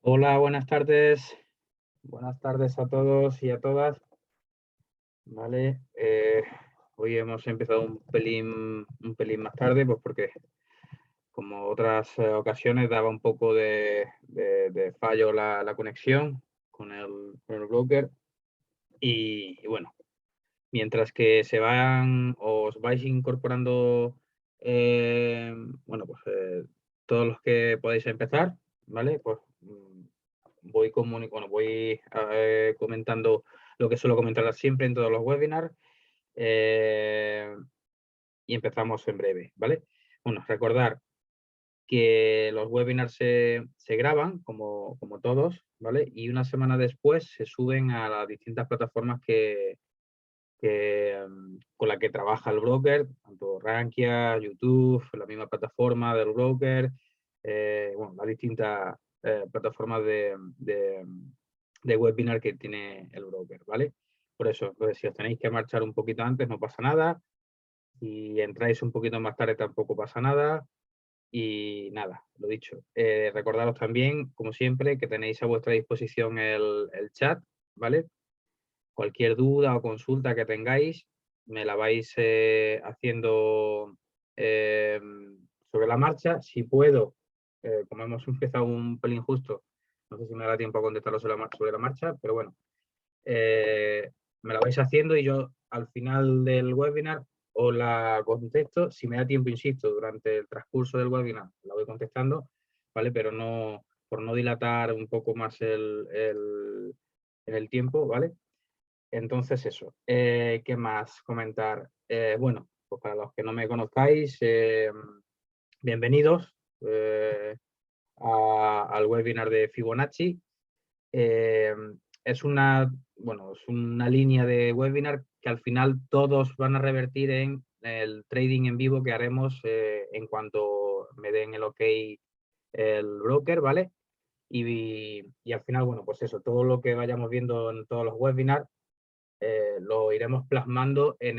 Hola, buenas tardes. Buenas tardes a todos y a todas. Vale, hoy hemos empezado un pelín más tarde, pues porque como otras ocasiones daba un poco de fallo la conexión con el broker. Y bueno, mientras que os vais incorporando, bueno, pues todos los que podéis empezar, ¿vale? Pues voy comentando lo que suelo comentar siempre en todos los webinars, eh, y empezamos en breve, ¿vale? Bueno, recordar que los webinars se graban, como todos, ¿vale? Y una semana después se suben a las distintas plataformas con la que trabaja el broker, tanto Rankia, YouTube, la misma plataforma del broker, bueno, las distintas plataformas de webinar que tiene el broker, ¿vale? Por eso, entonces, si os tenéis que marchar un poquito antes, no pasa nada. Si entráis un poquito más tarde, tampoco pasa nada. Y nada, lo dicho. Recordaros también, como siempre, que tenéis a vuestra disposición el chat, ¿vale? Cualquier duda o consulta que tengáis, me la vais haciendo sobre la marcha. Si puedo, como hemos empezado un pelín justo, no sé si me dará tiempo a contestarlo sobre la marcha, pero bueno, eh, me la vais haciendo y yo al final del webinar os la contesto. Si me da tiempo, insisto, durante el transcurso del webinar la voy contestando, ¿vale? Pero no, por no dilatar un poco más en el tiempo, ¿vale? Entonces eso, ¿qué más comentar? Bueno, pues para los que no me conozcáis, bienvenidos al webinar de Fibonacci. Eh, es una línea de webinar que al final todos van a revertir en el trading en vivo que haremos en cuanto me den el ok el broker, ¿vale? Y al final, bueno, pues eso, todo lo que vayamos viendo en todos los webinars lo iremos plasmando en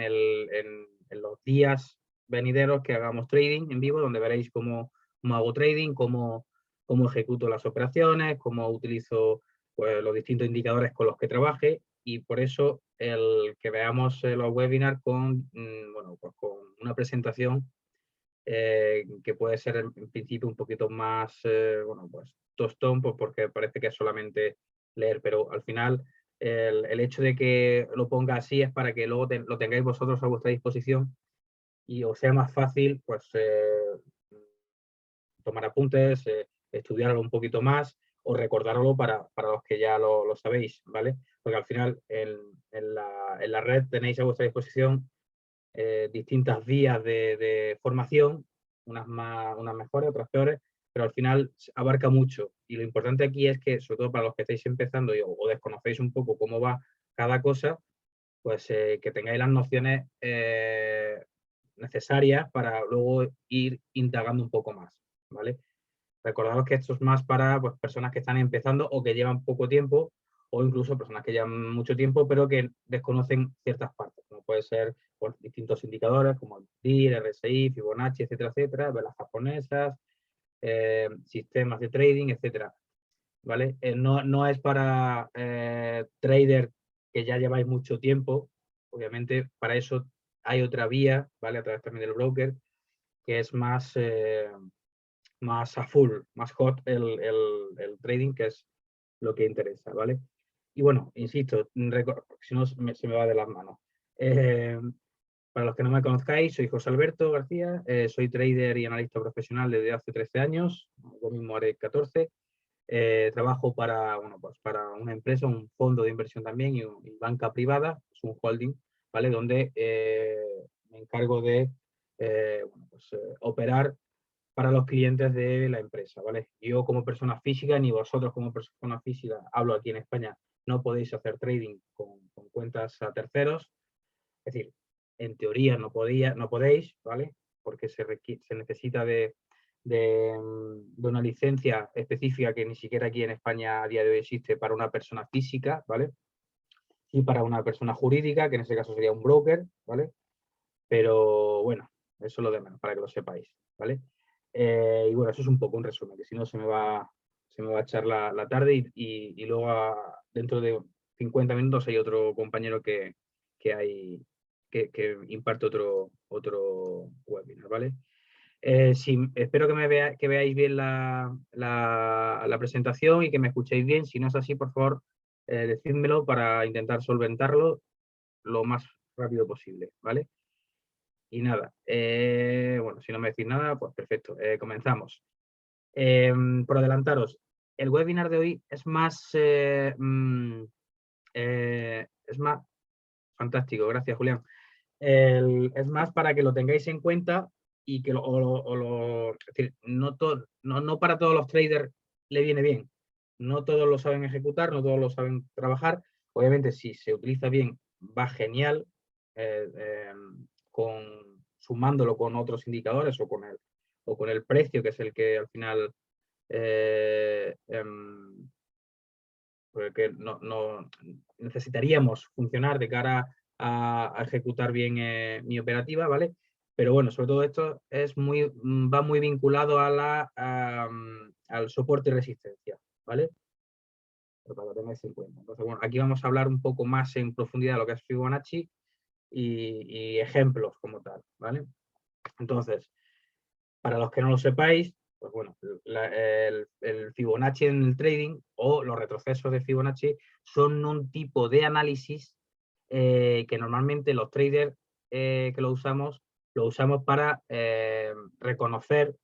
los días venideros que hagamos trading en vivo, donde veréis cómo hago trading, cómo ejecuto las operaciones, cómo utilizo pues, los distintos indicadores con los que trabaje. Y por eso el que veamos los webinars bueno, pues con una presentación que puede ser en principio un poquito más, bueno, pues tostón, pues porque parece que es solamente leer, pero al final el hecho de que lo ponga así es para que luego lo tengáis vosotros a vuestra disposición y os sea más fácil, pues, tomar apuntes, estudiarlo un poquito más o recordarlo para los que ya lo sabéis, ¿vale? Porque al final en la red tenéis a vuestra disposición distintas vías de formación, unas mejores, otras peores, pero al final abarca mucho. Y lo importante aquí es que, sobre todo para los que estáis empezando o desconocéis un poco cómo va cada cosa, pues que tengáis las nociones necesarias para luego ir indagando un poco más, ¿vale? Recordaros que esto es más para pues, personas que están empezando o que llevan poco tiempo, o incluso personas que llevan mucho tiempo, pero que desconocen ciertas partes, como puede ser por distintos indicadores como el DIR, RSI, Fibonacci, etcétera, etcétera, velas japonesas, sistemas de trading, etcétera. ¿Vale? No es para traders que ya lleváis mucho tiempo, obviamente para eso hay otra vía, ¿vale? A través también del broker, que es más a full, más hot el trading, que es lo que interesa, ¿vale? Y bueno, insisto, si no se me va de las manos. Eh, para los que no me conozcáis, soy José Alberto García, soy trader y analista profesional desde hace 13 años, yo mismo haré 14. Trabajo bueno, pues para una empresa, un fondo de inversión también y banca privada, es un holding, ¿vale? Donde me encargo de bueno, pues, operar para los clientes de la empresa, ¿vale? Yo como persona física, ni vosotros como persona física, hablo aquí en España, no podéis hacer trading con cuentas a terceros. Es decir, en teoría no podéis, ¿vale? Porque se necesita de una licencia específica que ni siquiera aquí en España a día de hoy existe para una persona física, ¿vale? Y para una persona jurídica, que en ese caso sería un broker, ¿vale? Pero bueno, eso es lo de menos, para que lo sepáis, ¿vale? Y bueno, eso es un poco un resumen, que si no se me va a echar la tarde y luego dentro de 50 minutos hay otro compañero que imparte otro webinar, ¿vale? Espero que veáis bien la presentación y que me escuchéis bien. Si no es así, por favor, decídmelo para intentar solventarlo lo más rápido posible, ¿vale? Y nada, bueno, si no me decís nada, pues perfecto, comenzamos. Por adelantaros, el webinar de hoy es más fantástico, gracias Julián. Es más para que lo tengáis en cuenta y que es decir, no para todos los traders le viene bien. No todos lo saben ejecutar, no todos lo saben trabajar. Obviamente, si se utiliza bien, va genial, sumándolo con otros indicadores o con el precio, que es el que al final porque no necesitaríamos funcionar de cara a ejecutar bien mi operativa, ¿vale? Pero bueno, sobre todo esto va muy vinculado al soporte y resistencia, ¿vale? Pero para que lo tengáis en cuenta. Entonces, bueno, aquí vamos a hablar un poco más en profundidad de lo que es Fibonacci y ejemplos como tal, ¿vale? Entonces, para los que no lo sepáis, pues bueno, el Fibonacci en el trading o los retrocesos de Fibonacci son un tipo de análisis que normalmente los traders que lo usamos para reconocer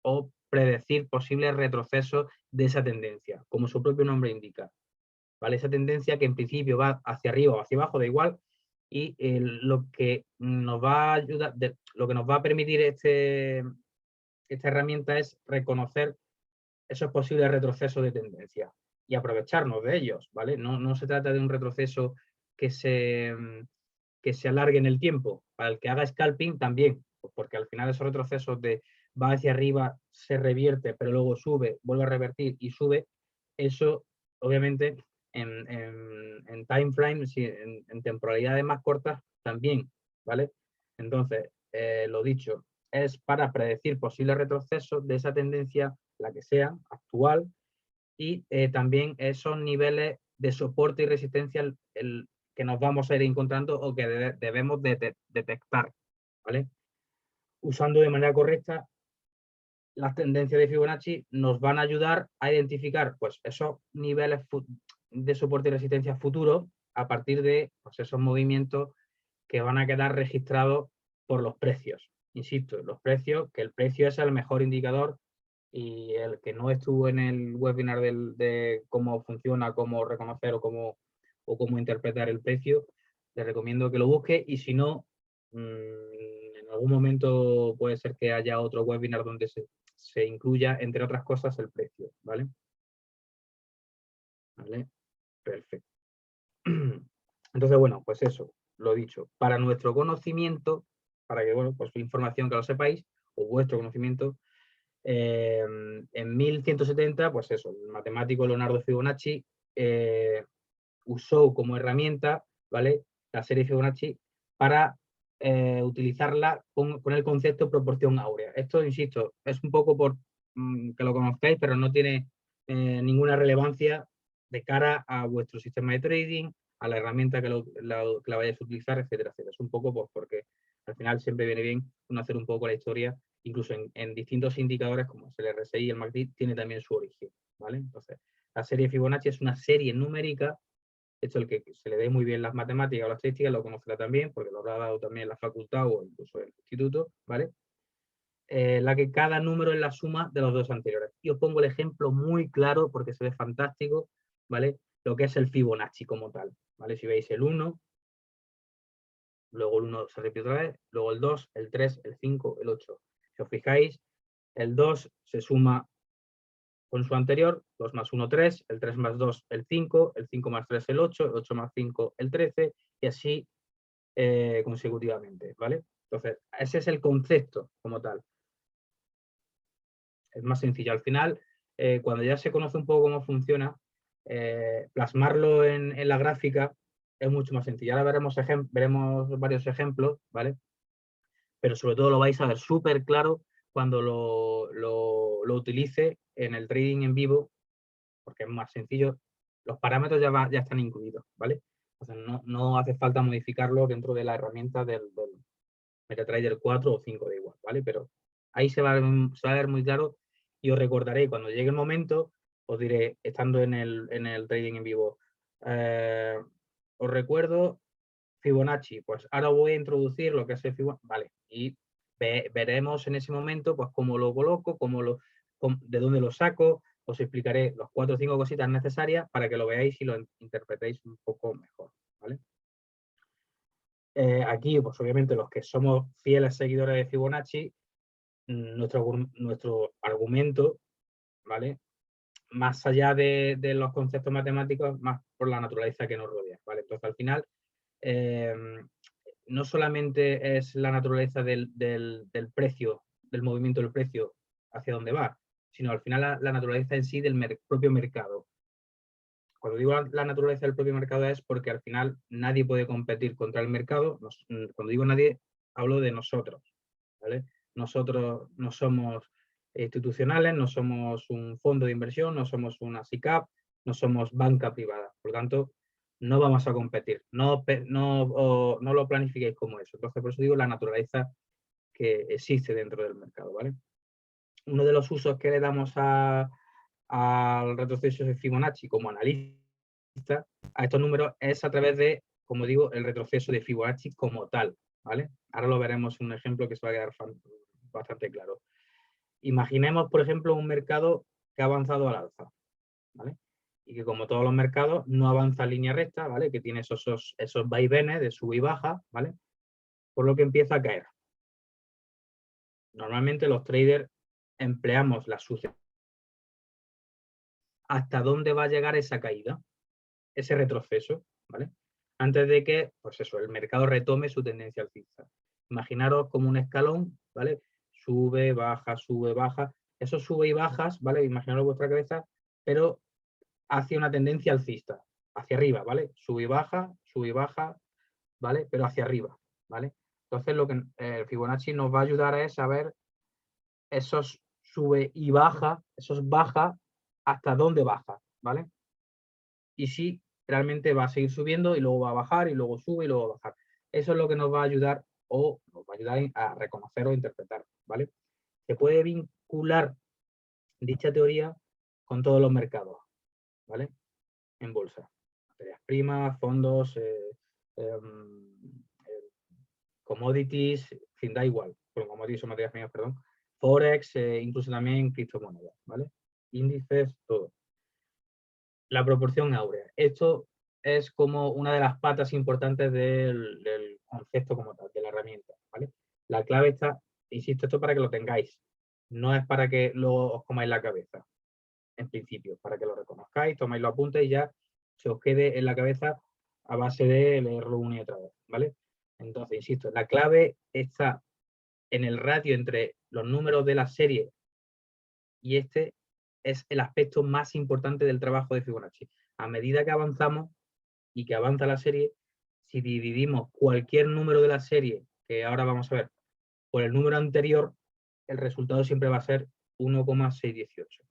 o predecir posibles retrocesos de esa tendencia, como su propio nombre indica. ¿Vale? Esa tendencia que en principio va hacia arriba o hacia abajo, da igual, y lo que nos va a ayudar, lo que nos va a permitir esta herramienta es reconocer esos posibles retrocesos de tendencia y aprovecharnos de ellos, ¿vale? No se trata de un retroceso que se alargue en el tiempo. Para el que haga scalping también, pues porque al final esos retrocesos de va hacia arriba, se revierte, pero luego sube, vuelve a revertir y sube, eso obviamente en time frames, en temporalidades más cortas también, ¿vale? Entonces, lo dicho, es para predecir posibles retrocesos de esa tendencia, la que sea, actual, y también esos niveles de soporte y resistencia que nos vamos a ir encontrando o que debemos detectar, ¿vale? Usando de manera correcta las tendencias de Fibonacci nos van a ayudar a identificar pues, esos niveles de soporte y resistencia futuros a partir de pues, esos movimientos que van a quedar registrados por los precios. Insisto, los precios, que el precio es el mejor indicador y el que no estuvo en el webinar de cómo funciona, cómo reconocer o cómo interpretar el precio, les recomiendo que lo busque y si no, en algún momento puede ser que haya otro webinar donde se incluya, entre otras cosas, el precio, ¿vale? ¿Vale? Perfecto. Entonces, bueno, pues eso, lo dicho, para nuestro conocimiento, para que, bueno, pues información que lo sepáis, o vuestro conocimiento, en 1170, pues eso, el matemático Leonardo Fibonacci usó como herramienta, ¿vale? La serie Fibonacci para utilizarla con el concepto de proporción áurea. Esto, insisto, es un poco por que lo conozcáis, pero no tiene ninguna relevancia de cara a vuestro sistema de trading, a la herramienta que la vayáis a utilizar, etcétera, etcétera. Es un poco pues, porque al final siempre viene bien conocer un poco la historia, incluso en distintos indicadores como es el RSI y el MACD, tiene también su origen, ¿vale? Entonces, la serie Fibonacci es una serie numérica. Esto, el que se le dé muy bien las matemáticas o las estadísticas lo conocerá también, porque lo habrá dado también en la facultad o incluso en el instituto, ¿vale? La que cada número es la suma de los dos anteriores. Y os pongo el ejemplo muy claro porque se ve fantástico, ¿vale? Lo que es el Fibonacci como tal, ¿vale? Si veis el 1, luego el 1 se repite otra vez, luego el 2, el 3, el 5, el 8. Si os fijáis, el 2 se suma con su anterior, 2 más 1, 3, el 3 más 2, el 5 más 3, el 8 más 5, el 13, y así consecutivamente, ¿vale? Entonces, ese es el concepto como tal. Es más sencillo. Al final, cuando ya se conoce un poco cómo funciona, plasmarlo en la gráfica es mucho más sencillo. Ahora veremos varios ejemplos, ¿vale? Pero sobre todo lo vais a ver súper claro cuando lo utilice en el trading en vivo porque es más sencillo. Los parámetros ya están incluidos, ¿vale? Entonces no hace falta modificarlo dentro de la herramienta del MetaTrader 4 o 5, da igual, ¿vale? Pero ahí se va a ver muy claro y os recordaré cuando llegue el momento, os diré, estando en el trading en vivo, os recuerdo Fibonacci, pues ahora voy a introducir lo que es el Fibonacci, vale, y veremos en ese momento pues cómo lo coloco, de dónde lo saco, os explicaré los 4 o 5 cositas necesarias para que lo veáis y lo interpretéis un poco mejor, ¿vale? Aquí, pues obviamente los que somos fieles seguidores de Fibonacci, nuestro argumento, ¿vale? Más allá de los conceptos matemáticos, más por la naturaleza que nos rodea, ¿vale? Entonces, al final, no solamente es la naturaleza del precio, del movimiento del precio hacia dónde va, sino al final la naturaleza en sí del propio mercado. Cuando digo la naturaleza del propio mercado es porque al final nadie puede competir contra el mercado. Cuando digo nadie, hablo de nosotros, ¿vale? Nosotros no somos institucionales, no somos un fondo de inversión, no somos una SICAV, no somos banca privada. Por lo tanto, no vamos a competir. No lo planifiquéis como eso. Entonces, por eso digo la naturaleza que existe dentro del mercado, ¿vale? Uno de los usos que le damos al retroceso de Fibonacci como analista a estos números es a través de, como digo, el retroceso de Fibonacci como tal, ¿vale? Ahora lo veremos en un ejemplo que se va a quedar bastante claro. Imaginemos, por ejemplo, un mercado que ha avanzado al alza, ¿vale? Y que como todos los mercados no avanza en línea recta, ¿vale? Que tiene esos vaivenes de sub y baja, ¿vale? Por lo que empieza a caer. Normalmente los traders empleamos la sucesión. ¿Hasta dónde va a llegar esa caída? Ese retroceso, ¿vale? Antes de que, pues eso, el mercado retome su tendencia alcista. Imaginaros como un escalón, ¿vale? Sube, baja, sube, baja. Esos sube y bajas, ¿vale? Imaginaros vuestra cabeza, pero hacia una tendencia alcista, hacia arriba, ¿vale? Sube y baja, ¿vale? Pero hacia arriba, ¿vale? Entonces lo que Fibonacci nos va a ayudar es a ver esos sube y baja, esos baja, hasta dónde baja, ¿vale? Y si realmente va a seguir subiendo y luego va a bajar y luego sube y luego va a bajar. Eso es lo que nos va a ayudar o nos va a ayudar a reconocer o interpretar, ¿vale? Se puede vincular dicha teoría con todos los mercados, ¿vale? En bolsa. Materias primas, fondos, commodities, en fin, da igual. Bueno, commodities o materias primas, perdón. Forex, incluso también criptomonedas, ¿vale? Índices, todo. La proporción áurea. Esto es como una de las patas importantes del concepto como tal, de la herramienta, ¿vale? La clave está, insisto, esto para que lo tengáis. No es para que luego os comáis la cabeza, en principio, para que lo reconozcáis, tomáis los apuntes y ya se os quede en la cabeza a base de leerlo una y otra vez, ¿vale? Entonces, insisto, la clave está en el ratio entre los números de la serie y este es el aspecto más importante del trabajo de Fibonacci. A medida que avanzamos y que avanza la serie, si dividimos cualquier número de la serie, que ahora vamos a ver, por el número anterior, el resultado siempre va a ser 1,618.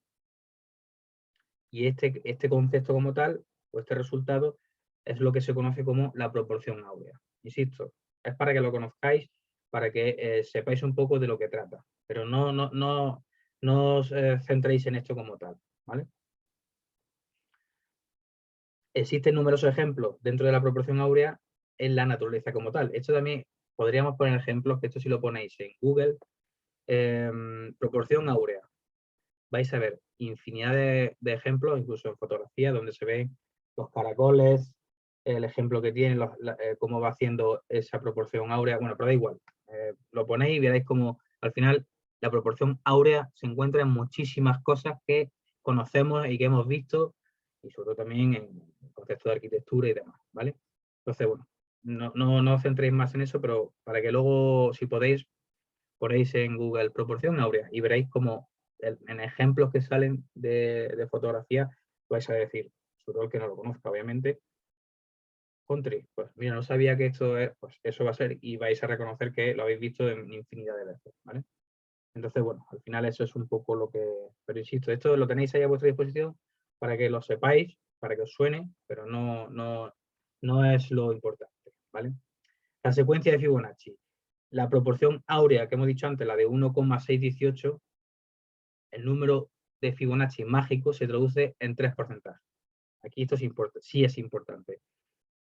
Y este concepto como tal, o este resultado, es lo que se conoce como la proporción áurea. Insisto, es para que lo conozcáis, para que sepáis un poco de lo que trata, pero no os centréis en esto como tal, ¿vale? Existen numerosos ejemplos dentro de la proporción áurea en la naturaleza como tal. Esto también podríamos poner ejemplos, que esto si lo ponéis en Google, proporción áurea. Vais a ver infinidad de ejemplos, incluso en fotografía, donde se ven los caracoles, el ejemplo que tiene, cómo va haciendo esa proporción áurea. Bueno, pero da igual. Lo ponéis y veréis cómo al final la proporción áurea se encuentra en muchísimas cosas que conocemos y que hemos visto, y sobre todo también en el concepto de arquitectura y demás, ¿vale? Entonces, bueno, no os centréis más en eso, pero para que luego, si podéis, ponéis en Google proporción áurea y veréis cómo en ejemplos que salen de fotografía vais a decir, sobre todo el que no lo conozca, obviamente, country, pues mira, no sabía que esto es, pues eso va a ser, y vais a reconocer que lo habéis visto en infinidad de veces, ¿vale? Entonces, bueno, al final eso es un poco lo que, pero insisto, esto lo tenéis ahí a vuestra disposición para que lo sepáis, para que os suene, pero no es lo importante, ¿vale? La secuencia de Fibonacci. La proporción áurea que hemos dicho antes, la de 1,618, el número de Fibonacci mágico se traduce en 3 porcentajes. Aquí esto sí es importante,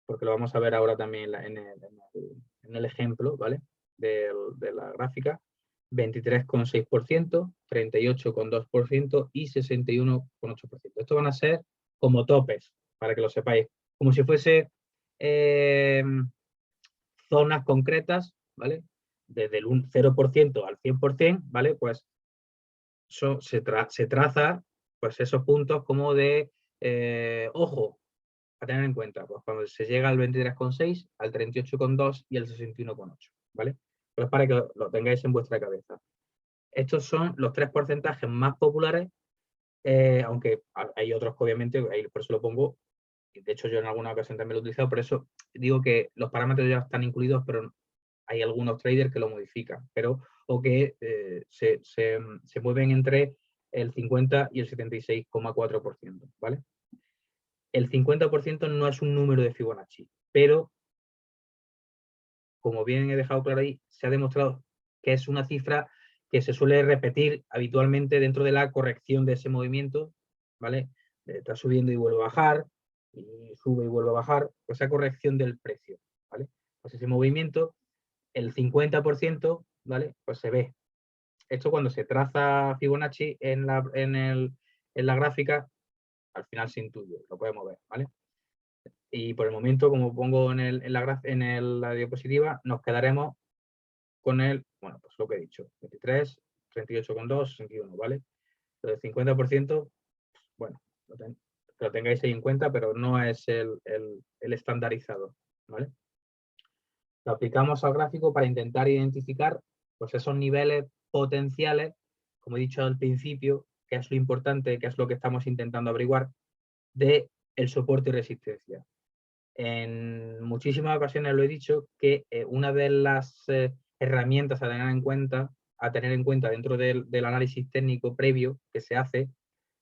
porque lo vamos a ver ahora también en el ejemplo, ¿vale? De la gráfica. 23,6%, 38,2% y 61,8%. Estos van a ser como topes, para que lo sepáis, como si fuese zonas concretas, ¿vale? Desde el 0% al 100%, ¿vale? Pues eso se traza, pues esos puntos como de, ojo, a tener en cuenta, pues cuando se llega al 23,6, al 38,2 y al 61,8, ¿vale? Pero es para que lo tengáis en vuestra cabeza. Estos son los 3 porcentajes más populares, aunque hay otros que obviamente, ahí por eso lo pongo, de hecho yo en alguna ocasión también lo he utilizado, por eso digo que los parámetros ya están incluidos, pero hay algunos traders que lo modifican, o que se mueven entre el 50 y el 76,4%, ¿vale? El 50% no es un número de Fibonacci, pero como bien he dejado claro ahí, se ha demostrado que es una cifra que se suele repetir habitualmente dentro de la corrección de ese movimiento, ¿vale? Está subiendo y vuelve a bajar, y sube y vuelve a bajar, pues esa corrección del precio, ¿vale? Pues ese movimiento, el 50%, ¿vale? Pues se ve. Esto cuando se traza Fibonacci en la gráfica, al final se intuye, lo podemos ver, ¿vale? Y por el momento, como pongo en la diapositiva, nos quedaremos con el, bueno, pues lo que he dicho, 23, 38,2, 61, ¿vale? Lo del 50%, bueno, que lo tengáis ahí en cuenta, pero no es el estandarizado, ¿vale? Lo aplicamos al gráfico para intentar identificar, pues, esos niveles potenciales, como he dicho al principio, que es lo importante, que es lo que estamos intentando averiguar, de el soporte y resistencia. En muchísimas ocasiones lo he dicho que una de las herramientas a tener en cuenta dentro del análisis técnico previo que se hace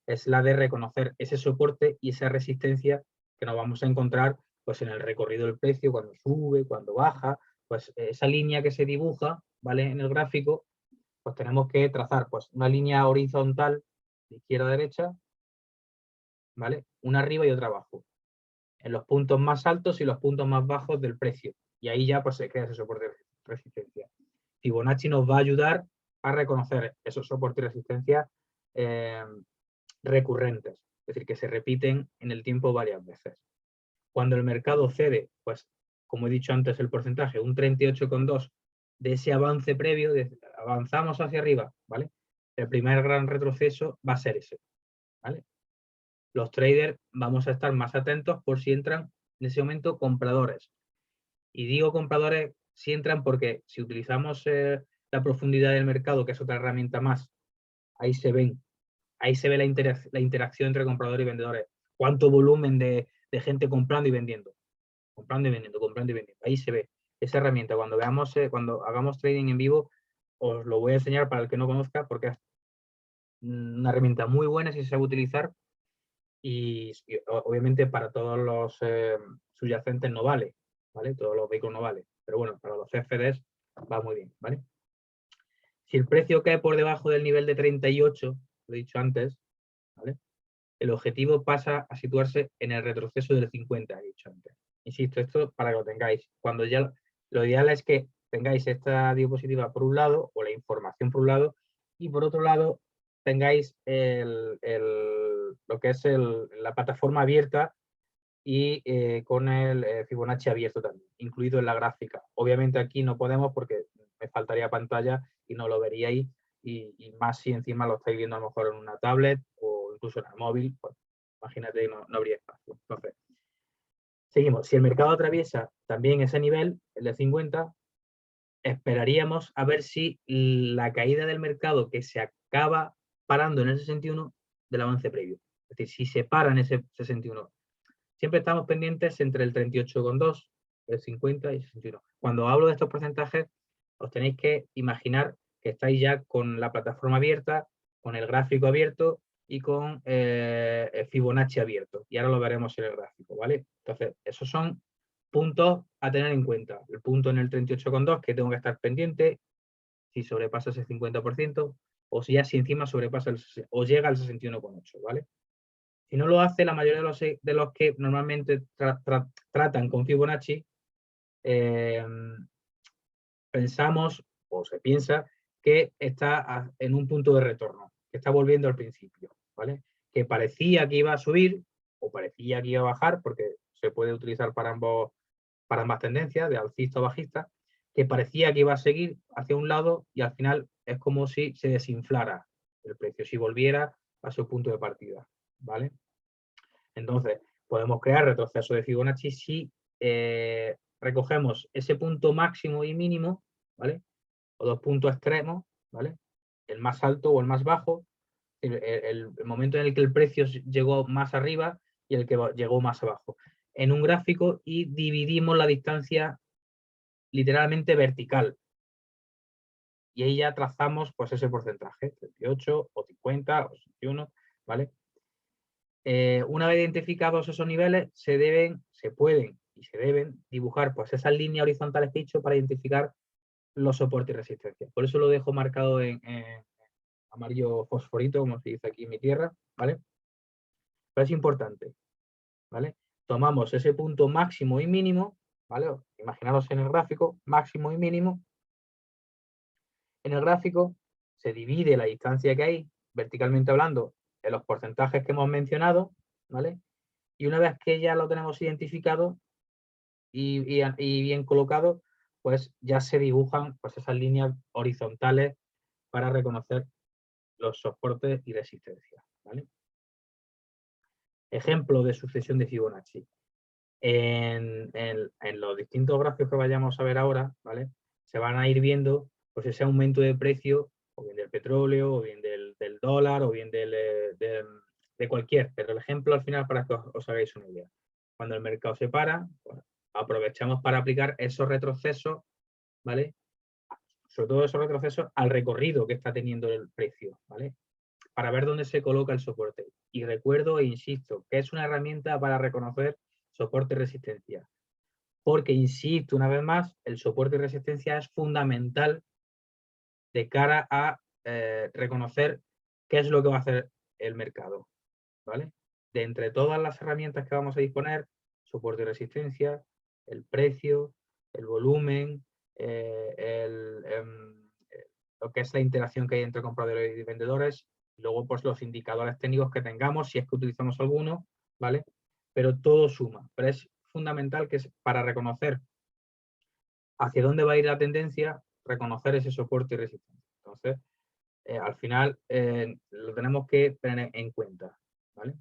es la de reconocer ese soporte y esa resistencia que nos vamos a encontrar, pues, en el recorrido del precio, cuando sube, cuando baja, pues esa línea que se dibuja, ¿vale? En el gráfico, pues tenemos que trazar, pues, una línea horizontal de izquierda a derecha, ¿vale? Una arriba y otra abajo, en los puntos más altos y los puntos más bajos del precio. Y ahí ya, pues, se crea ese soporte de resistencia. Fibonacci nos va a ayudar a reconocer esos soportes y resistencia recurrentes, es decir, que se repiten en el tiempo varias veces. Cuando el mercado cede, pues, como he dicho antes, el porcentaje, un 38,2 de ese avance previo, avanzamos hacia arriba, ¿vale? El primer gran retroceso va a ser ese, ¿vale? Los traders vamos a estar más atentos por si entran en ese momento compradores. Y digo compradores si entran porque si utilizamos la profundidad del mercado, que es otra herramienta más, ahí se ve la interacción entre compradores y vendedores. Cuánto volumen de gente comprando y vendiendo. Comprando y vendiendo, comprando y vendiendo. Ahí se ve esa herramienta. Cuando cuando hagamos trading en vivo, os lo voy a enseñar para el que no conozca, porque es una herramienta muy buena si se sabe utilizar, y obviamente para todos los subyacentes no vale, ¿vale? Todos los vehículos no vale. Pero bueno, para los CFDs va muy bien, ¿vale? Si el precio cae por debajo del nivel de 38, lo he dicho antes, ¿vale? El objetivo pasa a situarse en el retroceso del 50, he dicho antes. Insisto, esto para que lo tengáis. Cuando ya lo ideal es que tengáis esta diapositiva por un lado, o la información por un lado, y por otro lado tengáis lo que es la plataforma abierta y con el Fibonacci abierto también, incluido en la gráfica. Obviamente aquí no podemos porque me faltaría pantalla y no lo veríais, y más si encima lo estáis viendo a lo mejor en una tablet o incluso en el móvil, pues imagínate que no habría espacio. Entonces, seguimos. Si el mercado atraviesa también ese nivel, el de 50, esperaríamos a ver si la caída del mercado que se acaba parando en el 61 del avance previo. Es decir, si se para en ese 61. Siempre estamos pendientes entre el 38,2, el 50 y el 61. Cuando hablo de estos porcentajes, os tenéis que imaginar que estáis ya con la plataforma abierta, con el gráfico abierto y con Fibonacci abierto. Y ahora lo veremos en el gráfico, ¿vale? Entonces, esos son puntos a tener en cuenta. El punto en el 38,2 que tengo que estar pendiente si sobrepasa ese 50%, o si encima sobrepasa o llega al 61,8, ¿vale? Si no lo hace, la mayoría de los que normalmente tratan con Fibonacci, pensamos o se piensa que está en un punto de retorno, que está volviendo al principio, ¿vale? Que parecía que iba a subir o parecía que iba a bajar, porque se puede utilizar para ambas tendencias, de alcista o bajista, que parecía que iba a seguir hacia un lado y al final es como si se desinflara el precio, si volviera a su punto de partida, ¿vale? Entonces, podemos crear retroceso de Fibonacci si recogemos ese punto máximo y mínimo, ¿vale? O dos puntos extremos, ¿vale? El más alto o el más bajo, el momento en el que el precio llegó más arriba y el que llegó más abajo. En un gráfico y dividimos la distancia literalmente vertical. Y ahí ya trazamos pues ese porcentaje, 38 o 50 o 61, ¿vale? Una vez identificados esos niveles, se pueden y se deben dibujar pues esas líneas horizontales que he dicho para identificar los soportes y resistencias. Por eso lo dejo marcado en amarillo fosforito, como se dice aquí en mi tierra, ¿vale? Pero es importante, ¿vale? Tomamos ese punto máximo y mínimo, ¿vale? Imaginaros en el gráfico, máximo y mínimo. En el gráfico se divide la distancia que hay, verticalmente hablando, en los porcentajes que hemos mencionado, ¿vale? Y una vez que ya lo tenemos identificado y bien colocado, pues ya se dibujan pues esas líneas horizontales para reconocer los soportes y resistencias, ¿vale? Ejemplo de sucesión de Fibonacci. En los distintos gráficos que vayamos a ver ahora, ¿vale? Se van a ir viendo pues ese aumento de precio, o bien del petróleo, o bien del dólar, o bien de cualquier, pero el ejemplo al final para que os hagáis una idea. Cuando el mercado se para, pues, aprovechamos para aplicar esos retrocesos, ¿vale? Sobre todo esos retrocesos al recorrido que está teniendo el precio, ¿vale? Para ver dónde se coloca el soporte. Y recuerdo e insisto que es una herramienta para reconocer soporte y resistencia. Porque, insisto una vez más, el soporte y resistencia es fundamental de cara a reconocer qué es lo que va a hacer el mercado, ¿vale? De entre todas las herramientas que vamos a disponer, soporte y resistencia, el precio, el volumen, lo que es la interacción que hay entre compradores y vendedores, luego pues los indicadores técnicos que tengamos, si es que utilizamos alguno, ¿vale? Pero todo suma, pero es fundamental que es para reconocer hacia dónde va a ir la tendencia, reconocer ese soporte y resistencia. Entonces, al final lo tenemos que tener en cuenta, ¿vale?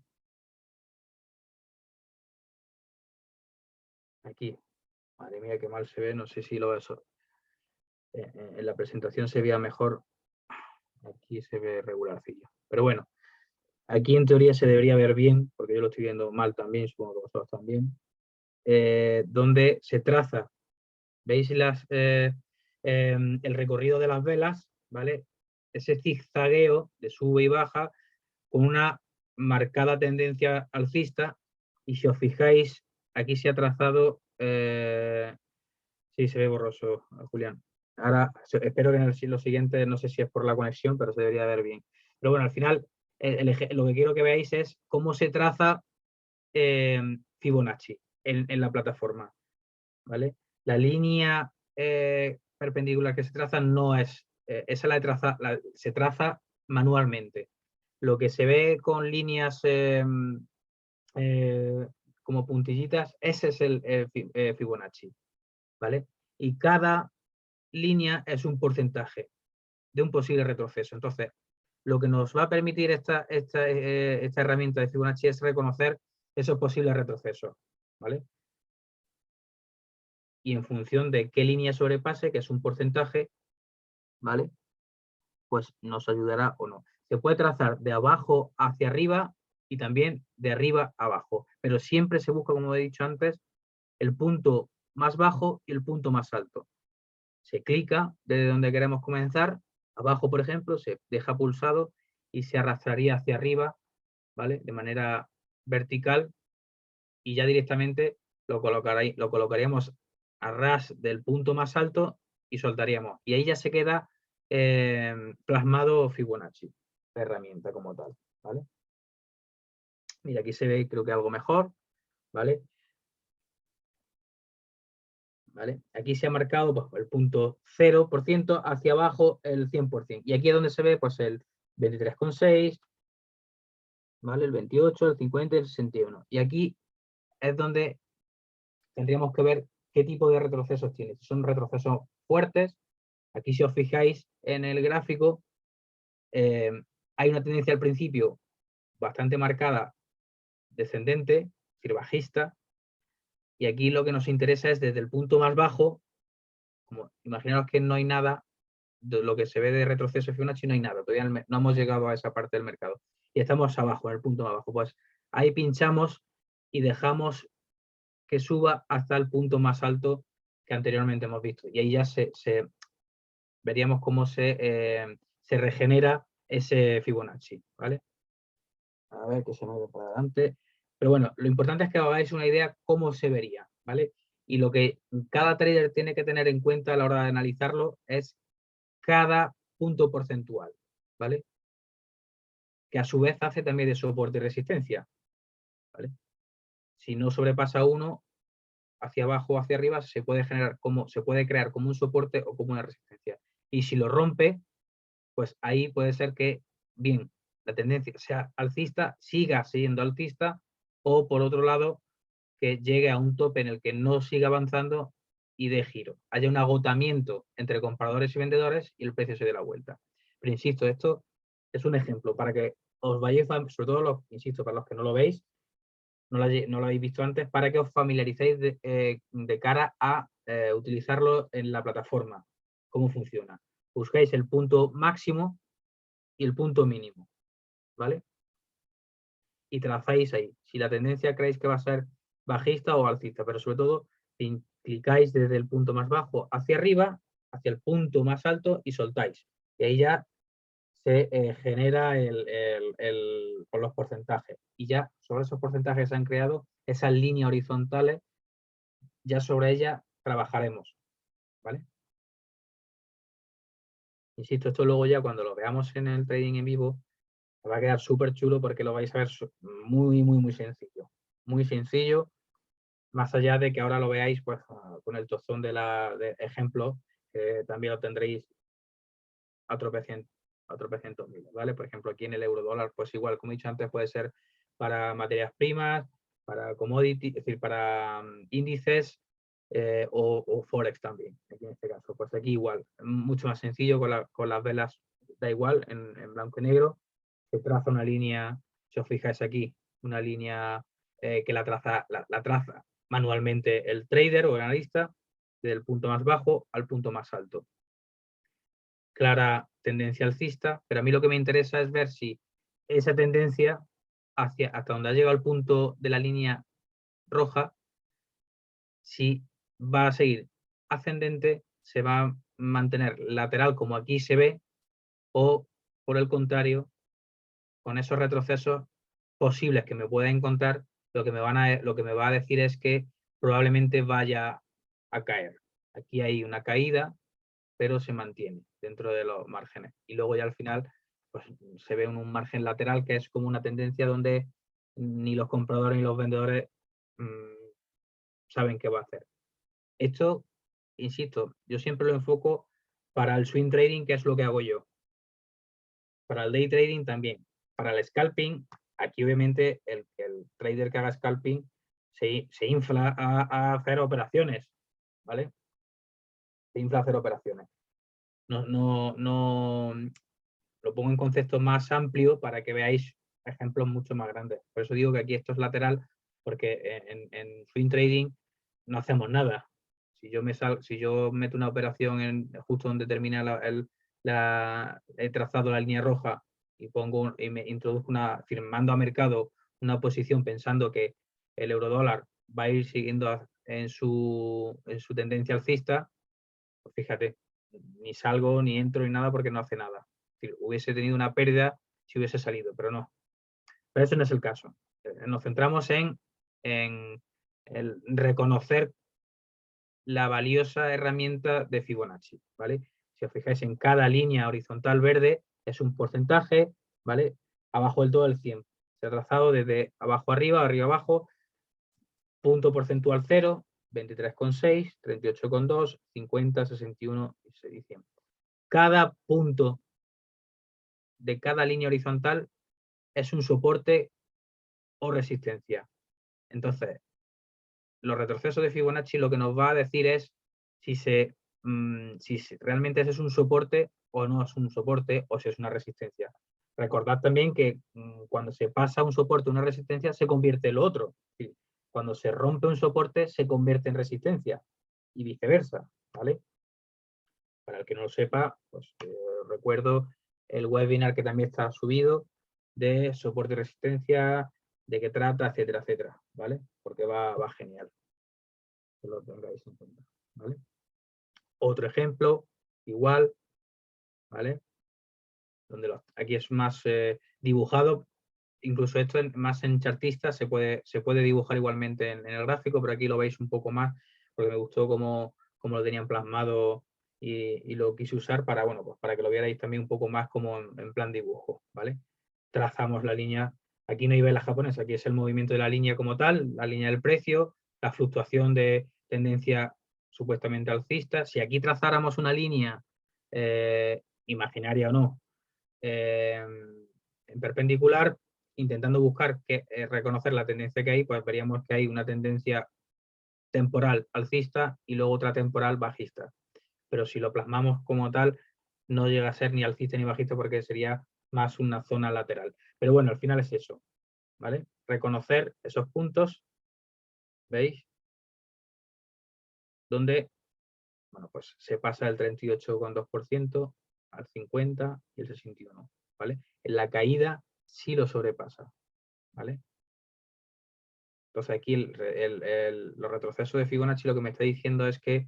Aquí, madre mía, qué mal se ve, no sé si lo eso. En la presentación se veía mejor, aquí se ve regularcillo. Pero bueno, aquí en teoría se debería ver bien, porque yo lo estoy viendo mal también, supongo que vosotros también, donde se traza, ¿veis el recorrido de las velas? ¿Vale? Ese zigzagueo de sube y baja con una marcada tendencia alcista, y si os fijáis, aquí se ha trazado, sí, se ve borroso, Julián. Ahora, espero que en lo siguiente, no sé si es por la conexión, pero se debería ver bien. Pero bueno, al final, lo que quiero que veáis es cómo se traza Fibonacci en la plataforma, ¿vale? La línea perpendicular que se traza no es, esa se traza manualmente. Lo que se ve con líneas como puntillitas, ese es el Fibonacci, ¿vale? Y cada línea es un porcentaje de un posible retroceso. Entonces, lo que nos va a permitir esta herramienta de Fibonacci es reconocer esos posibles retrocesos, ¿vale? Y en función de qué línea sobrepase, que es un porcentaje, ¿vale? Pues nos ayudará o no. Se puede trazar de abajo hacia arriba y también de arriba a abajo, pero siempre se busca, como he dicho antes, el punto más bajo y el punto más alto. Se clica desde donde queremos comenzar, abajo, por ejemplo, se deja pulsado y se arrastraría hacia arriba, ¿vale? De manera vertical y ya directamente lo colocaríamos a ras del punto más alto y soltaríamos. Y ahí ya se queda plasmado Fibonacci, la herramienta como tal, ¿vale? Mira, aquí se ve creo que algo mejor, ¿vale? ¿Vale? Aquí se ha marcado pues, el punto 0% hacia abajo el 100%. Y aquí es donde se ve pues, el 23,6, ¿vale? El 28, el 50 y el 61. Y aquí es donde tendríamos que ver qué tipo de retrocesos tiene. Si son retrocesos fuertes, aquí si os fijáis en el gráfico, hay una tendencia al principio bastante marcada, descendente, es decir, bajista, y aquí lo que nos interesa es desde el punto más bajo, como imaginaos que no hay nada, de lo que se ve de retroceso de Fibonacci no hay nada, todavía no hemos llegado a esa parte del mercado. Y estamos abajo, en el punto más bajo. Pues ahí pinchamos y dejamos que suba hasta el punto más alto que anteriormente hemos visto. Y ahí ya veríamos cómo se regenera ese Fibonacci, ¿vale? A ver, que se me ha ido para adelante. Pero bueno, lo importante es que os hagáis una idea cómo se vería, ¿vale? Y lo que cada trader tiene que tener en cuenta a la hora de analizarlo es cada punto porcentual, ¿vale? Que a su vez hace también de soporte y resistencia, ¿vale? Si no sobrepasa uno, hacia abajo o hacia arriba, se puede crear como un soporte o como una resistencia. Y si lo rompe, pues ahí puede ser que, bien, la tendencia sea alcista, siga siendo alcista, o por otro lado, que llegue a un tope en el que no siga avanzando y dé giro. Haya un agotamiento entre compradores y vendedores y el precio se dé la vuelta. Pero insisto, esto es un ejemplo para que os vayáis, sobre todo, insisto, para los que no lo veis, no lo habéis visto antes, para que os familiaricéis de cara a utilizarlo en la plataforma. ¿Cómo funciona? Buscáis el punto máximo y el punto mínimo, ¿vale? Y trazáis ahí. Si la tendencia creéis que va a ser bajista o alcista, pero sobre todo clicáis desde el punto más bajo hacia arriba, hacia el punto más alto y soltáis. Y ahí ya se genera con los porcentajes. Y ya sobre esos porcentajes se han creado esas líneas horizontales, ya sobre ellas trabajaremos, ¿vale? Insisto, esto luego ya cuando lo veamos en el trading en vivo, va a quedar súper chulo porque lo vais a ver muy, muy, muy sencillo. Muy sencillo, más allá de que ahora lo veáis pues con el tostón de ejemplo, que también lo tendréis a tropecientos mil, ¿vale? Por ejemplo, aquí en el euro dólar, pues igual, como he dicho antes, puede ser para materias primas, para commodity, es decir, para índices o Forex también, aquí en este caso. Pues aquí igual, mucho más sencillo con las velas, da igual, en blanco y negro, se traza una línea, si os fijáis aquí, una línea que la traza manualmente el trader o el analista, del punto más bajo al punto más alto. Clara tendencia alcista, pero a mí lo que me interesa es ver si esa tendencia hasta donde ha llegado el punto de la línea roja, si va a seguir ascendente, se va a mantener lateral como aquí se ve, o por el contrario, con esos retrocesos posibles que me pueda encontrar, lo que me va a decir es que probablemente vaya a caer. Aquí hay una caída, pero se mantiene dentro de los márgenes. Y luego ya al final pues, se ve un margen lateral que es como una tendencia donde ni los compradores ni los vendedores saben qué va a hacer. Esto, insisto, yo siempre lo enfoco para el swing trading, que es lo que hago yo. Para el day trading también. Para el scalping, aquí obviamente el trader que haga scalping se infla a hacer operaciones, ¿vale? Se infla a hacer operaciones. No, lo pongo en concepto más amplio para que veáis ejemplos mucho más grandes. Por eso digo que aquí esto es lateral, porque en swing trading no hacemos nada. Si yo meto una operación justo donde termina he trazado la línea roja y me introduzco firmando a mercado una posición pensando que el eurodólar va a ir siguiendo en su tendencia alcista, pues fíjate, ni salgo, ni entro, ni nada porque no hace nada. Es decir, hubiese tenido una pérdida si hubiese salido, pero no. Pero eso no es el caso. Nos centramos en el reconocer la valiosa herramienta de Fibonacci, ¿vale? Si os fijáis, en cada línea horizontal verde es un porcentaje, ¿vale? Abajo del todo el 100. Se ha trazado desde abajo arriba, arriba abajo, punto porcentual 0, 23,6, 38,2, 50, 61 y 100. Cada punto de cada línea horizontal es un soporte o resistencia. Entonces, los retrocesos de Fibonacci lo que nos va a decir es si realmente ese es un soporte o no es un soporte, o si es una resistencia. Recordad también que cuando se pasa un soporte o una resistencia se convierte en lo otro. Cuando se rompe un soporte se convierte en resistencia y viceversa, ¿vale? Para el que no lo sepa, pues recuerdo el webinar que también está subido de soporte y resistencia, de qué trata, etcétera, etcétera, ¿vale? Porque va genial. Que lo tengáis en cuenta, ¿vale? Otro ejemplo, igual, ¿vale? Donde aquí es más dibujado, incluso esto más en chartista se puede dibujar igualmente en el gráfico, pero aquí lo veis un poco más, porque me gustó cómo lo tenían plasmado y lo quise usar para, bueno, pues para que lo vierais también un poco más como en plan dibujo, ¿vale? Trazamos la línea, aquí no hay velas japonesas, aquí es el movimiento de la línea como tal, la línea del precio, la fluctuación de tendencia supuestamente alcista. Si aquí trazáramos una línea, imaginaria o no, en perpendicular, intentando buscar reconocer la tendencia que hay, pues veríamos que hay una tendencia temporal alcista y luego otra temporal bajista. Pero si lo plasmamos como tal, no llega a ser ni alcista ni bajista porque sería más una zona lateral. Pero bueno, al final es eso, ¿vale? Reconocer esos puntos, ¿veis? Donde, bueno, pues se pasa del 38,2% al 50 y el 61, ¿vale? En la caída sí lo sobrepasa, ¿vale? Entonces aquí los retrocesos de Fibonacci lo que me está diciendo es que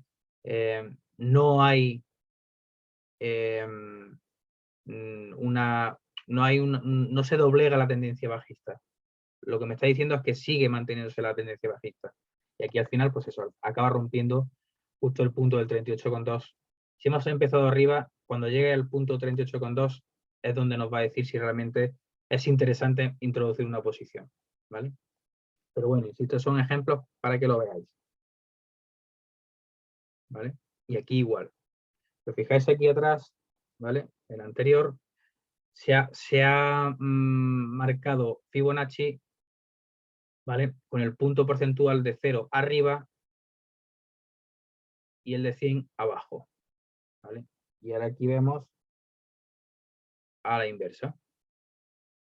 no hay no se doblega la tendencia bajista. Lo que me está diciendo es que sigue manteniéndose la tendencia bajista. Y aquí al final, pues eso, acaba rompiendo justo el punto del 38,2. Si hemos empezado arriba, cuando llegue al punto 38,2 es donde nos va a decir si realmente es interesante introducir una posición, ¿vale? Pero bueno, insisto, son ejemplos para que lo veáis, ¿vale? Y aquí igual. Si os fijáis aquí atrás, ¿vale? El anterior se ha marcado Fibonacci, ¿vale? Con el punto porcentual de 0 arriba y el de 100 abajo, ¿vale? Y ahora aquí vemos a la inversa.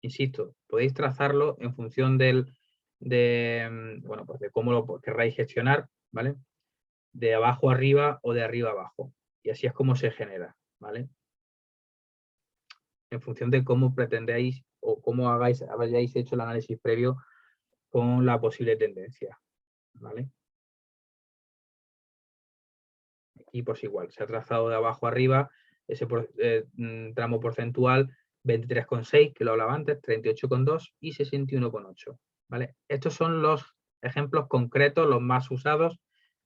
Insisto, podéis trazarlo en función bueno, pues de cómo lo querráis gestionar, ¿vale? De abajo arriba o de arriba abajo. Y así es como se genera, ¿vale? En función de cómo pretendéis o cómo hayáis hecho el análisis previo con la posible tendencia, ¿vale? Aquí pues igual, se ha trazado de abajo arriba ese tramo porcentual 23,6, que lo hablaba antes, 38,2 y 61,8, ¿vale? Estos son los ejemplos concretos, los más usados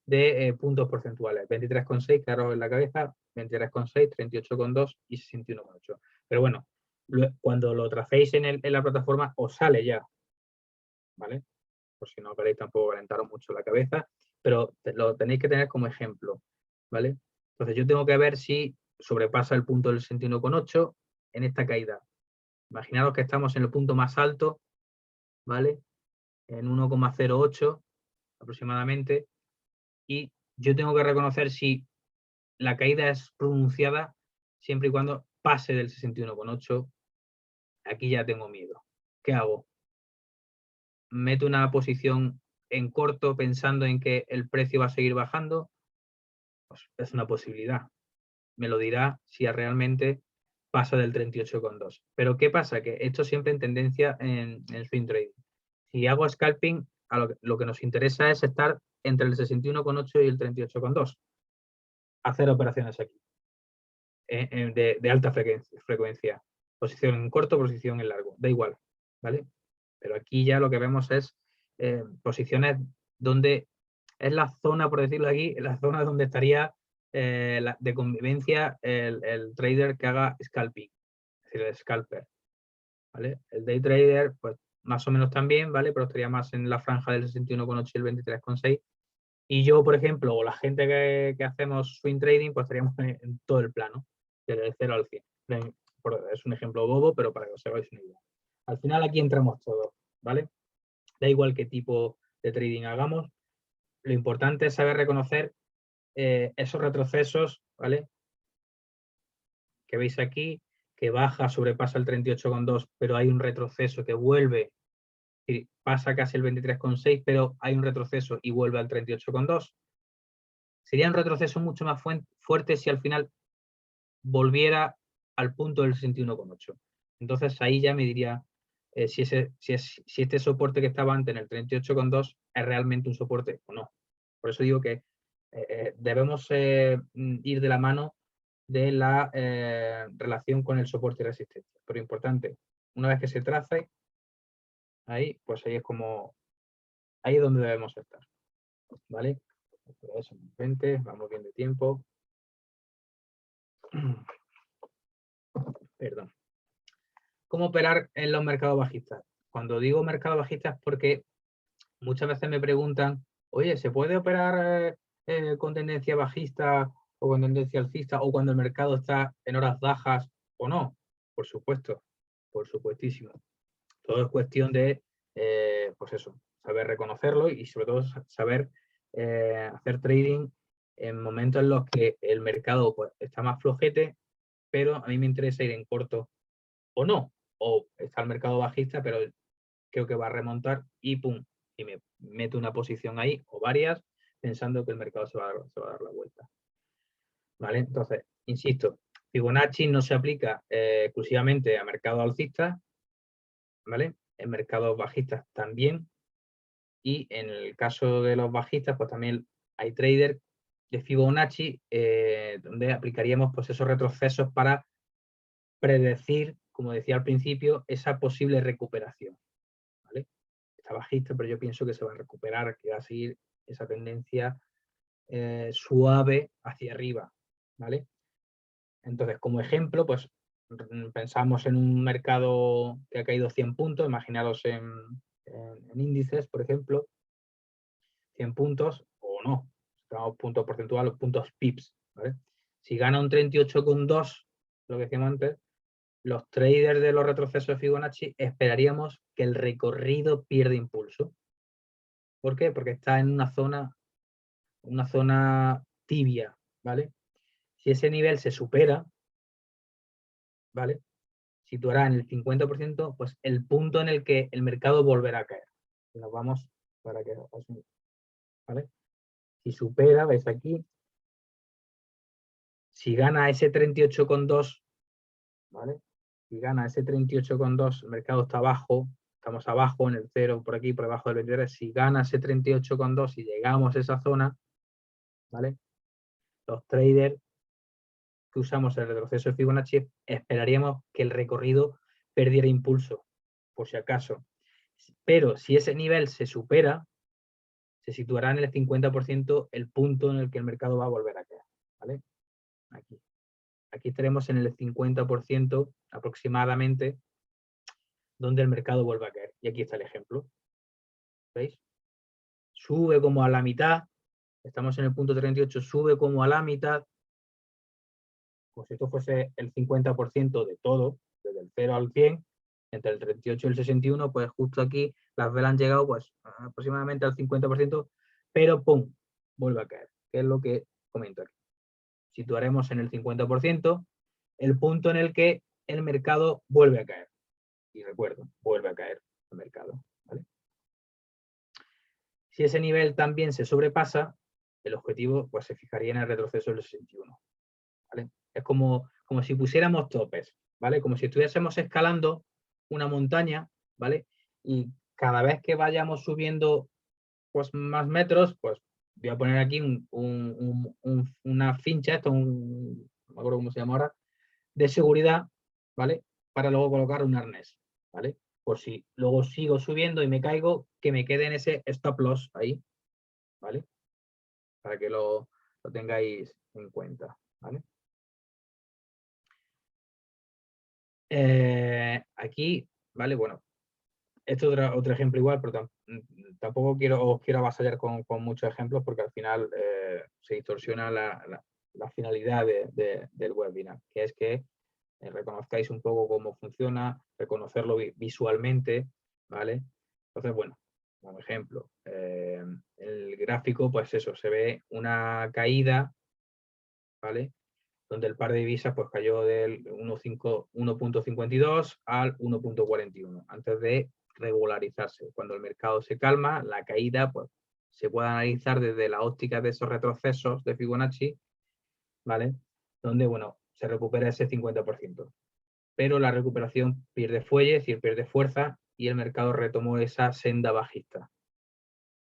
de puntos porcentuales. 23,6, claro en la cabeza, 23,6, 38,2 y 61,8. Pero bueno, cuando lo tracéis en la plataforma os sale ya, ¿vale? Por si no queréis tampoco calentaros mucho la cabeza, pero lo tenéis que tener como ejemplo, ¿vale? Entonces yo tengo que ver si sobrepasa el punto del 61,8 en esta caída. Imaginaros que estamos en el punto más alto, ¿vale? En 1,08 aproximadamente, y yo tengo que reconocer si la caída es pronunciada siempre y cuando pase del 61,8. Aquí ya tengo miedo. ¿Qué hago? ¿Meto una posición en corto pensando en que el precio va a seguir bajando? Pues es una posibilidad. Me lo dirá si realmente pasa del 38,2. Pero ¿qué pasa? Que esto siempre en tendencia en swing trading. Si hago scalping, lo que nos interesa es estar entre el 61,8 y el 38,2. Hacer operaciones aquí de alta frecuencia. posición en corto, posición en largo, da igual, ¿vale? Pero aquí ya lo que vemos es posiciones donde es la zona, por decirlo aquí, la zona donde estaría de convivencia el trader que haga scalping, es decir, el scalper, ¿vale? El day trader, pues más o menos también, ¿vale? Pero estaría más en la franja del 61,8 y el 23,6. Y yo, por ejemplo, o la gente que hacemos swing trading, pues estaríamos en todo el plano, desde el 0 al 100. Es un ejemplo bobo, pero para que os hagáis una idea. Al final aquí entramos todos, ¿vale? Da igual qué tipo de trading hagamos, lo importante es saber reconocer esos retrocesos, ¿vale? Que veis aquí, que baja, sobrepasa el 38,2, pero hay un retroceso que vuelve, y pasa casi el 23,6, pero hay un retroceso y vuelve al 38,2. Sería un retroceso mucho más fuerte si al final volviera al punto del 61,8. Entonces ahí ya me diría si este soporte que estaba antes en el 38,2 es realmente un soporte o no. Por eso digo que debemos ir de la mano de la relación con el soporte y resistencia. Pero importante, una vez que se trace, ahí, pues ahí es como, ahí es donde debemos estar. ¿Vale? Eso, 20, vamos bien de tiempo. Perdón. ¿Cómo operar en los mercados bajistas? Cuando digo mercado bajista es porque muchas veces me preguntan, oye, ¿se puede operar con tendencia bajista o con tendencia alcista o cuando el mercado está en horas bajas o no? Por supuesto, por supuestísimo. Todo es cuestión de, pues eso, saber reconocerlo y sobre todo saber hacer trading en momentos en los que el mercado pues, está más flojete, pero a mí me interesa ir en corto o no. O está el mercado bajista, pero creo que va a remontar y pum, y me meto una posición ahí o varias pensando que el mercado se va a dar la vuelta. ¿Vale? Entonces, insisto, Fibonacci no se aplica exclusivamente a mercados alcistas, ¿vale? En mercados bajistas también. Y en el caso de los bajistas, pues también hay traders de Fibonacci donde aplicaríamos pues esos retrocesos para predecir, como decía al principio, esa posible recuperación. ¿Vale? Está bajista, pero yo pienso que se va a recuperar, que va a seguir esa tendencia suave hacia arriba, ¿vale? Entonces, como ejemplo, pues pensamos en un mercado que ha caído 100 puntos, imaginaros en índices, por ejemplo, 100 puntos o no, estamos puntos porcentuales, puntos pips, ¿vale? Si gana un 38,2, lo que decíamos antes, los traders de los retrocesos de Fibonacci esperaríamos que el recorrido pierda impulso. ¿Por qué? Porque está en una zona tibia, ¿vale? Si ese nivel se supera, ¿vale? Situará en el 50%, pues el punto en el que el mercado volverá a caer. Nos vamos para que ¿vale? Si supera, veis aquí, si gana ese 38,2, ¿vale? Si gana ese 38,2, el mercado está abajo, estamos abajo en el 0, por aquí, por debajo del 23, si gana ese 38,2 y llegamos a esa zona, ¿vale? Los traders que usamos el retroceso de Fibonacci esperaríamos que el recorrido perdiera impulso, por si acaso. Pero si ese nivel se supera, se situará en el 50% el punto en el que el mercado va a volver a caer, ¿vale? Aquí. Aquí estaremos en el 50% aproximadamente donde el mercado vuelve a caer. Y aquí está el ejemplo. ¿Veis? Sube como a la mitad. Estamos en el punto 38, sube como a la mitad. Como si esto fuese el 50% de todo, desde el 0 al 100, entre el 38 y el 61, pues justo aquí las velas han llegado pues aproximadamente al 50%, pero ¡pum! Vuelve a caer, que es lo que comento aquí. Situaremos en el 50% el punto en el que el mercado vuelve a caer. Y recuerdo, vuelve a caer el mercado. ¿Vale? Si ese nivel también se sobrepasa, el objetivo pues, se fijaría en el retroceso del 61. ¿Vale? Es como si pusiéramos topes, ¿vale? Como si estuviésemos escalando una montaña, ¿vale? Y cada vez que vayamos subiendo pues, más metros, pues voy a poner aquí una fincha, no me acuerdo cómo se llama ahora, de seguridad, ¿vale? para luego colocar un arnés, ¿vale? Por si luego sigo subiendo y me caigo, que me quede en ese stop loss ahí, ¿vale? Para que lo tengáis en cuenta, ¿vale? Aquí, ¿vale? Bueno, esto es otro ejemplo igual, pero tampoco os quiero avasallar con muchos ejemplos porque al final se distorsiona la finalidad del webinar, que es que reconozcáis un poco cómo funciona, reconocerlo visualmente, ¿vale? Entonces, bueno, como ejemplo, el gráfico, pues eso, se ve una caída, ¿vale? Donde el par de divisas pues cayó del 1.52 al 1.41 antes de regularizarse. Cuando el mercado se calma, la caída pues se puede analizar desde la óptica de esos retrocesos de Fibonacci, ¿vale? Donde, bueno, se recupera ese 50%. Pero la recuperación pierde fuelle, es decir, pierde fuerza y el mercado retomó esa senda bajista,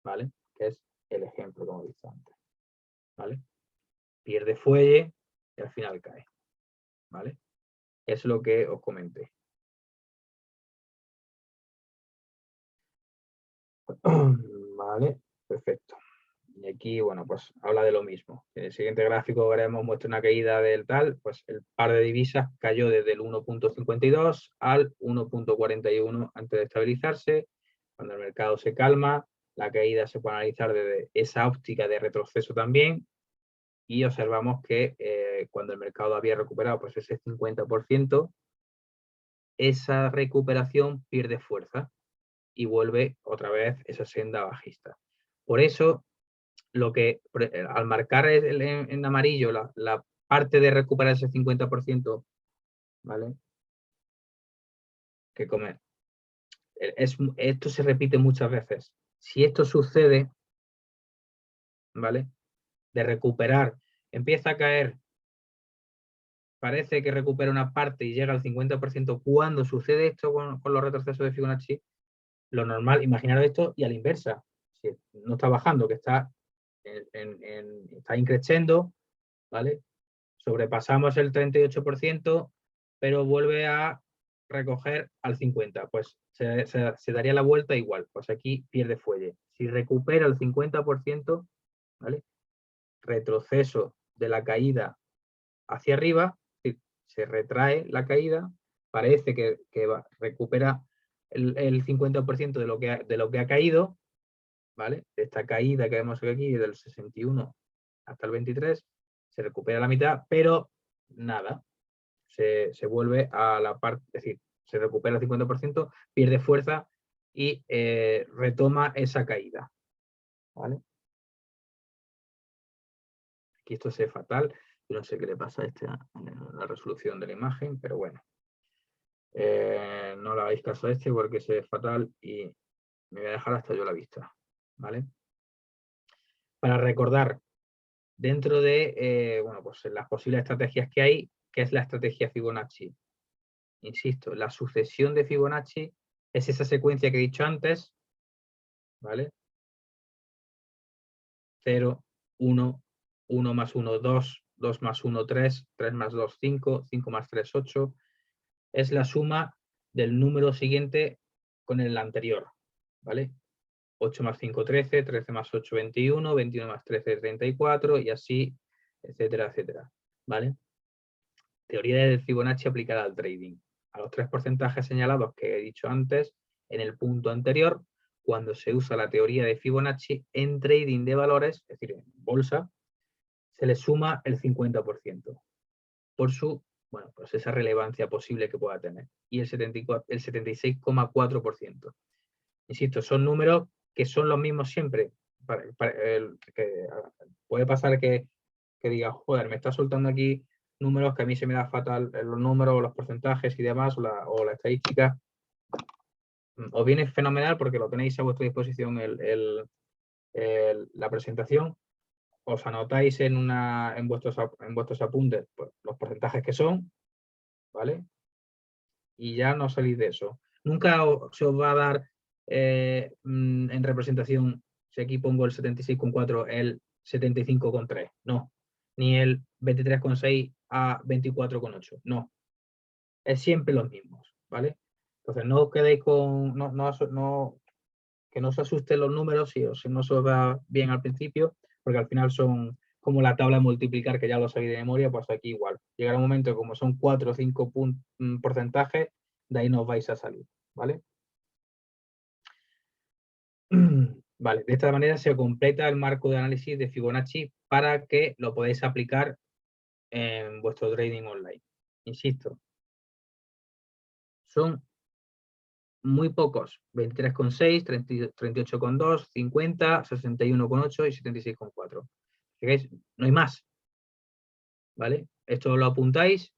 ¿vale? Que es el ejemplo que hemos visto antes, ¿vale? Pierde fuelle y al final cae, ¿vale? Es lo que os comenté. Vale, perfecto. Y aquí, bueno, pues habla de lo mismo. En el siguiente gráfico veremos, muestra una caída del tal, pues el par de divisas cayó desde el 1.52 al 1.41 antes de estabilizarse. Cuando el mercado se calma, la caída se puede analizar desde esa óptica de retroceso también. Y observamos que cuando el mercado había recuperado pues ese 50%, esa recuperación pierde fuerza y vuelve otra vez esa senda bajista. Por eso, al marcar en amarillo la parte de recuperar ese 50%, ¿vale? Que comer. Esto se repite muchas veces. Si esto sucede, ¿vale? De recuperar, empieza a caer, parece que recupera una parte y llega al 50%. Cuando sucede esto con los retrocesos de Fibonacci, lo normal, imaginaros esto y a la inversa. Si no está bajando, que está está increciendo, ¿vale? Sobrepasamos el 38%, pero vuelve a recoger al 50%. Pues se daría la vuelta igual. Pues aquí pierde fuelle. Si recupera el 50%, ¿vale? Retroceso de la caída hacia arriba, se retrae la caída, parece que recupera el 50% de lo que ha caído, ¿vale? Esta caída que vemos aquí del 61 hasta el 23, se recupera la mitad, pero nada, se vuelve a la parte, es decir, se recupera el 50%, pierde fuerza y retoma esa caída, ¿vale? Aquí esto es fatal, yo no sé qué le pasa a la resolución de la imagen, pero bueno. No le hagáis caso a este porque es fatal y me voy a dejar hasta yo la vista, ¿vale? Para recordar, dentro de bueno, pues las posibles estrategias que hay, ¿qué es la estrategia Fibonacci? Insisto, la sucesión de Fibonacci es esa secuencia que he dicho antes, ¿vale? 0, 1, 1 más 1, 2, 2 más 1, 3, 3 más 2, 5, 5 más 3, 8. Es la suma del número siguiente con el anterior, ¿vale? 8 más 5, 13, 13 más 8, 21, 21 más 13, 34 y así, etcétera, etcétera, ¿vale? Teoría de Fibonacci aplicada al trading. A los 3 porcentajes señalados que he dicho antes en el punto anterior, cuando se usa la teoría de Fibonacci en trading de valores, es decir, en bolsa, se le suma el 50% por su, bueno, pues esa relevancia posible que pueda tener. Y el 76,4%. Insisto, son números que son los mismos siempre. Puede pasar que diga, joder, me está soltando aquí números que a mí se me da fatal los números, los porcentajes y demás, o la estadística. Os viene fenomenal porque lo tenéis a vuestra disposición la presentación. Os anotáis en vuestros apuntes pues, los porcentajes que son, ¿vale? Y ya no salís de eso. Nunca se os va a dar en representación, si aquí pongo el 76,4, el 75,3, no. Ni el 23,6 a 24,8, no. es siempre los mismos, ¿vale? Entonces no os quedéis con, que no os asusten los números si no se os da bien al principio, porque al final son como la tabla de multiplicar, que ya lo sabéis de memoria, pues aquí igual. Llegará un momento, como son 4 o 5 porcentajes, de ahí nos vais a salir, ¿vale? Vale, de esta manera se completa el marco de análisis de Fibonacci para que lo podáis aplicar en vuestro trading online. Insisto, son muy pocos, 23,6, 38,2, 50, 61,8 y 76,4. ¿Fijáis? No hay más, ¿vale? Esto lo apuntáis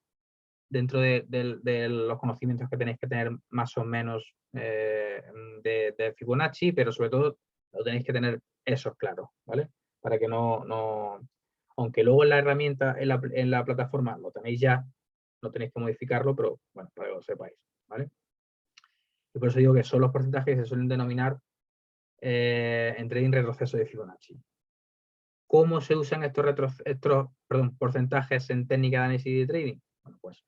dentro de los conocimientos que tenéis que tener más o menos de Fibonacci, pero sobre todo lo tenéis que tener esos claros, ¿vale? Para que aunque luego en la herramienta, en la plataforma lo tenéis ya, no tenéis que modificarlo, pero bueno, para que lo sepáis, ¿vale? Y por eso digo que son los porcentajes que se suelen denominar en trading retroceso de Fibonacci. ¿Cómo se usan estos porcentajes en técnica de análisis de trading? Bueno, pues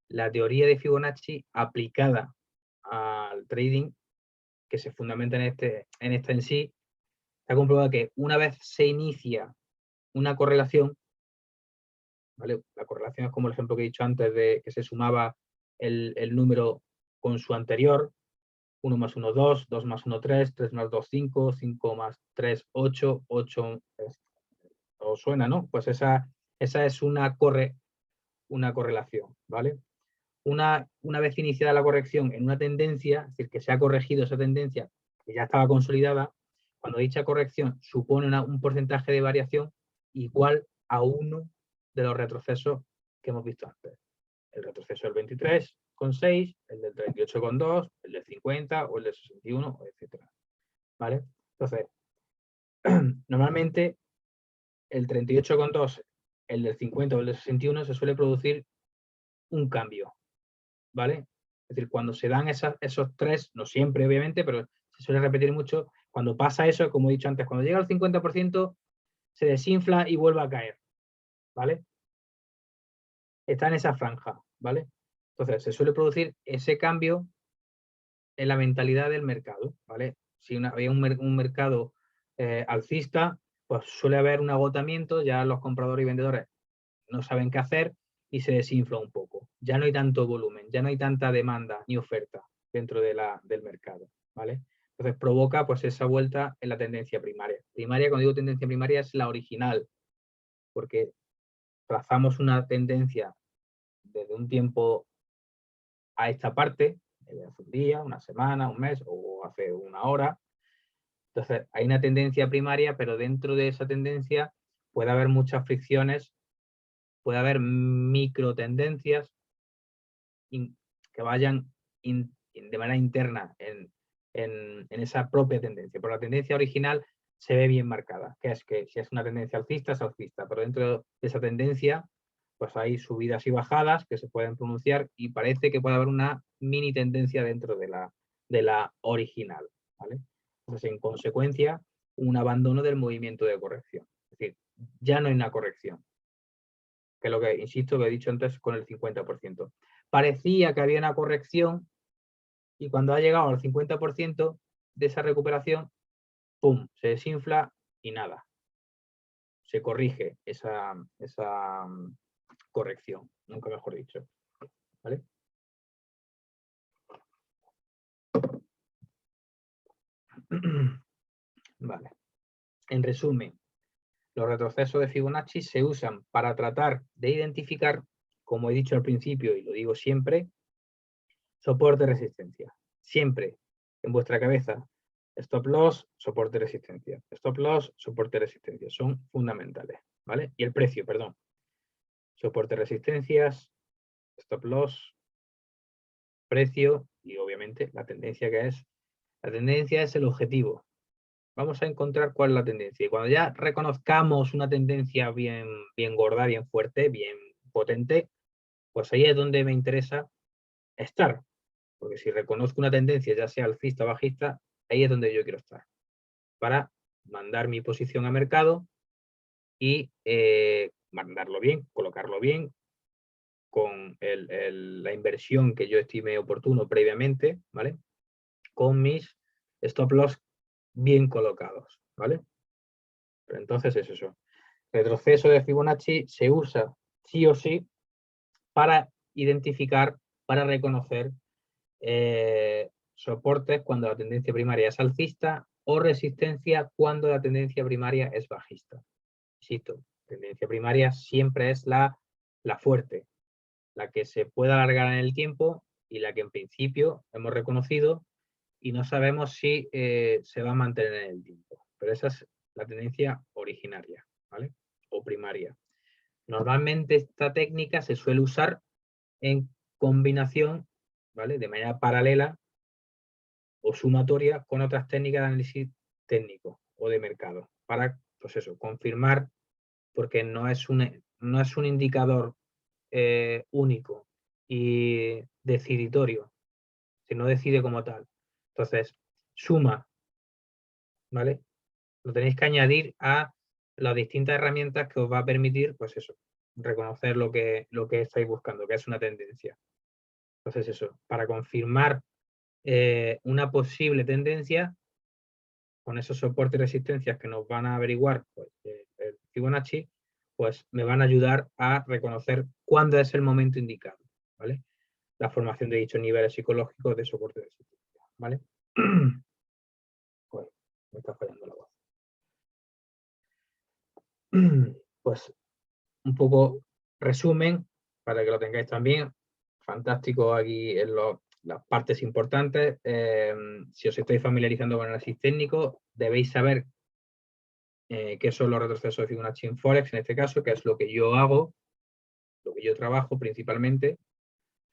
la teoría de Fibonacci aplicada al trading, que se fundamenta en esta en sí, se ha comprobado que una vez se inicia una correlación, ¿vale? La correlación es como el ejemplo que he dicho antes de que se sumaba el número con su anterior, 1 más 1, 2, 2 más 1, 3, 3 más 2, 5, 5 más 3, 8, 8, os suena, ¿no? Pues esa es una correlación, ¿vale? Una vez iniciada la corrección en una tendencia, es decir, que se ha corregido esa tendencia que ya estaba consolidada, cuando dicha corrección supone un porcentaje de variación igual a uno de los retrocesos que hemos visto antes. El retroceso del 23,6, el del 38,2, el del 50 o el del 61, etc. ¿Vale? Entonces, normalmente el 38,2, el del 50 o el del 61 se suele producir un cambio, ¿vale? Es decir, cuando se dan esos tres, no siempre obviamente, pero se suele repetir mucho, cuando pasa eso, como he dicho antes, cuando llega al 50% se desinfla y vuelve a caer, ¿vale? Está en esa franja, ¿vale? Entonces se suele producir ese cambio en la mentalidad del mercado, ¿vale? Si había un mercado alcista, pues suele haber un agotamiento, ya los compradores y vendedores no saben qué hacer y se desinfla un poco. Ya no hay tanto volumen, ya no hay tanta demanda ni oferta dentro del mercado, ¿vale? Entonces provoca pues esa vuelta en la tendencia primaria. Primaria, cuando digo tendencia primaria, es la original, porque trazamos una tendencia desde un tiempo a esta parte, hace un día, una semana, un mes o hace una hora. Entonces hay una tendencia primaria, pero dentro de esa tendencia puede haber muchas fricciones, puede haber micro tendencias que vayan de manera interna en esa propia tendencia. Pero la tendencia original se ve bien marcada, que es que si es una tendencia alcista, es alcista, pero dentro de esa tendencia pues hay subidas y bajadas que se pueden pronunciar y parece que puede haber una mini tendencia dentro de la original, ¿vale? Entonces, en consecuencia, un abandono del movimiento de corrección. Es decir, ya no hay una corrección, que es lo que, insisto, que he dicho antes con el 50%. Parecía que había una corrección y cuando ha llegado al 50% de esa recuperación, ¡pum!, se desinfla y nada. Se corrige esa corrección, nunca mejor dicho. ¿Vale? Vale. En resumen, los retrocesos de Fibonacci se usan para tratar de identificar, como he dicho al principio y lo digo siempre, soporte resistencia. Siempre en vuestra cabeza. Stop loss, soporte resistencia. Stop loss, soporte resistencia. Son fundamentales. ¿Vale? Y el precio, perdón. Soporte resistencias, stop loss, precio y obviamente la tendencia que es. La tendencia es el objetivo. Vamos a encontrar cuál es la tendencia. Y cuando ya reconozcamos una tendencia bien gorda, bien fuerte, bien potente, pues ahí es donde me interesa estar. Porque si reconozco una tendencia, ya sea alcista o bajista, ahí es donde yo quiero estar. Para mandar mi posición a mercado y mandarlo bien, colocarlo bien con la inversión que yo estime oportuno previamente, ¿vale? Con mis stop loss bien colocados, ¿vale? Pero entonces es eso. Retroceso de Fibonacci se usa sí o sí para identificar, para reconocer soportes cuando la tendencia primaria es alcista o resistencia cuando la tendencia primaria es bajista. Insisto, tendencia primaria siempre es la fuerte, la que se puede alargar en el tiempo y la que en principio hemos reconocido y no sabemos si se va a mantener en el tiempo. Pero esa es la tendencia originaria, ¿vale? O primaria. Normalmente esta técnica se suele usar en combinación, ¿vale? De manera paralela o sumatoria con otras técnicas de análisis técnico o de mercado para, pues eso, confirmar, porque no es un indicador único y deciditorio, sino decide como tal. Entonces, suma, ¿vale? Lo tenéis que añadir a las distintas herramientas que os va a permitir, pues eso, reconocer lo que estáis buscando, que es una tendencia. Entonces eso, para confirmar una posible tendencia, con esos soportes y resistencias que nos van a averiguar pues, el Fibonacci, pues me van a ayudar a reconocer cuándo es el momento indicado, ¿vale? La formación de dichos niveles psicológicos de soporte y resistencia, ¿vale? Pues me está fallando la voz. Pues un poco resumen para que lo tengáis también. Fantástico aquí en las partes importantes. Si os estáis familiarizando con el análisis técnico, debéis saber qué son los retrocesos de Fibonacci en Forex, en este caso, que es lo que yo hago, lo que yo trabajo principalmente,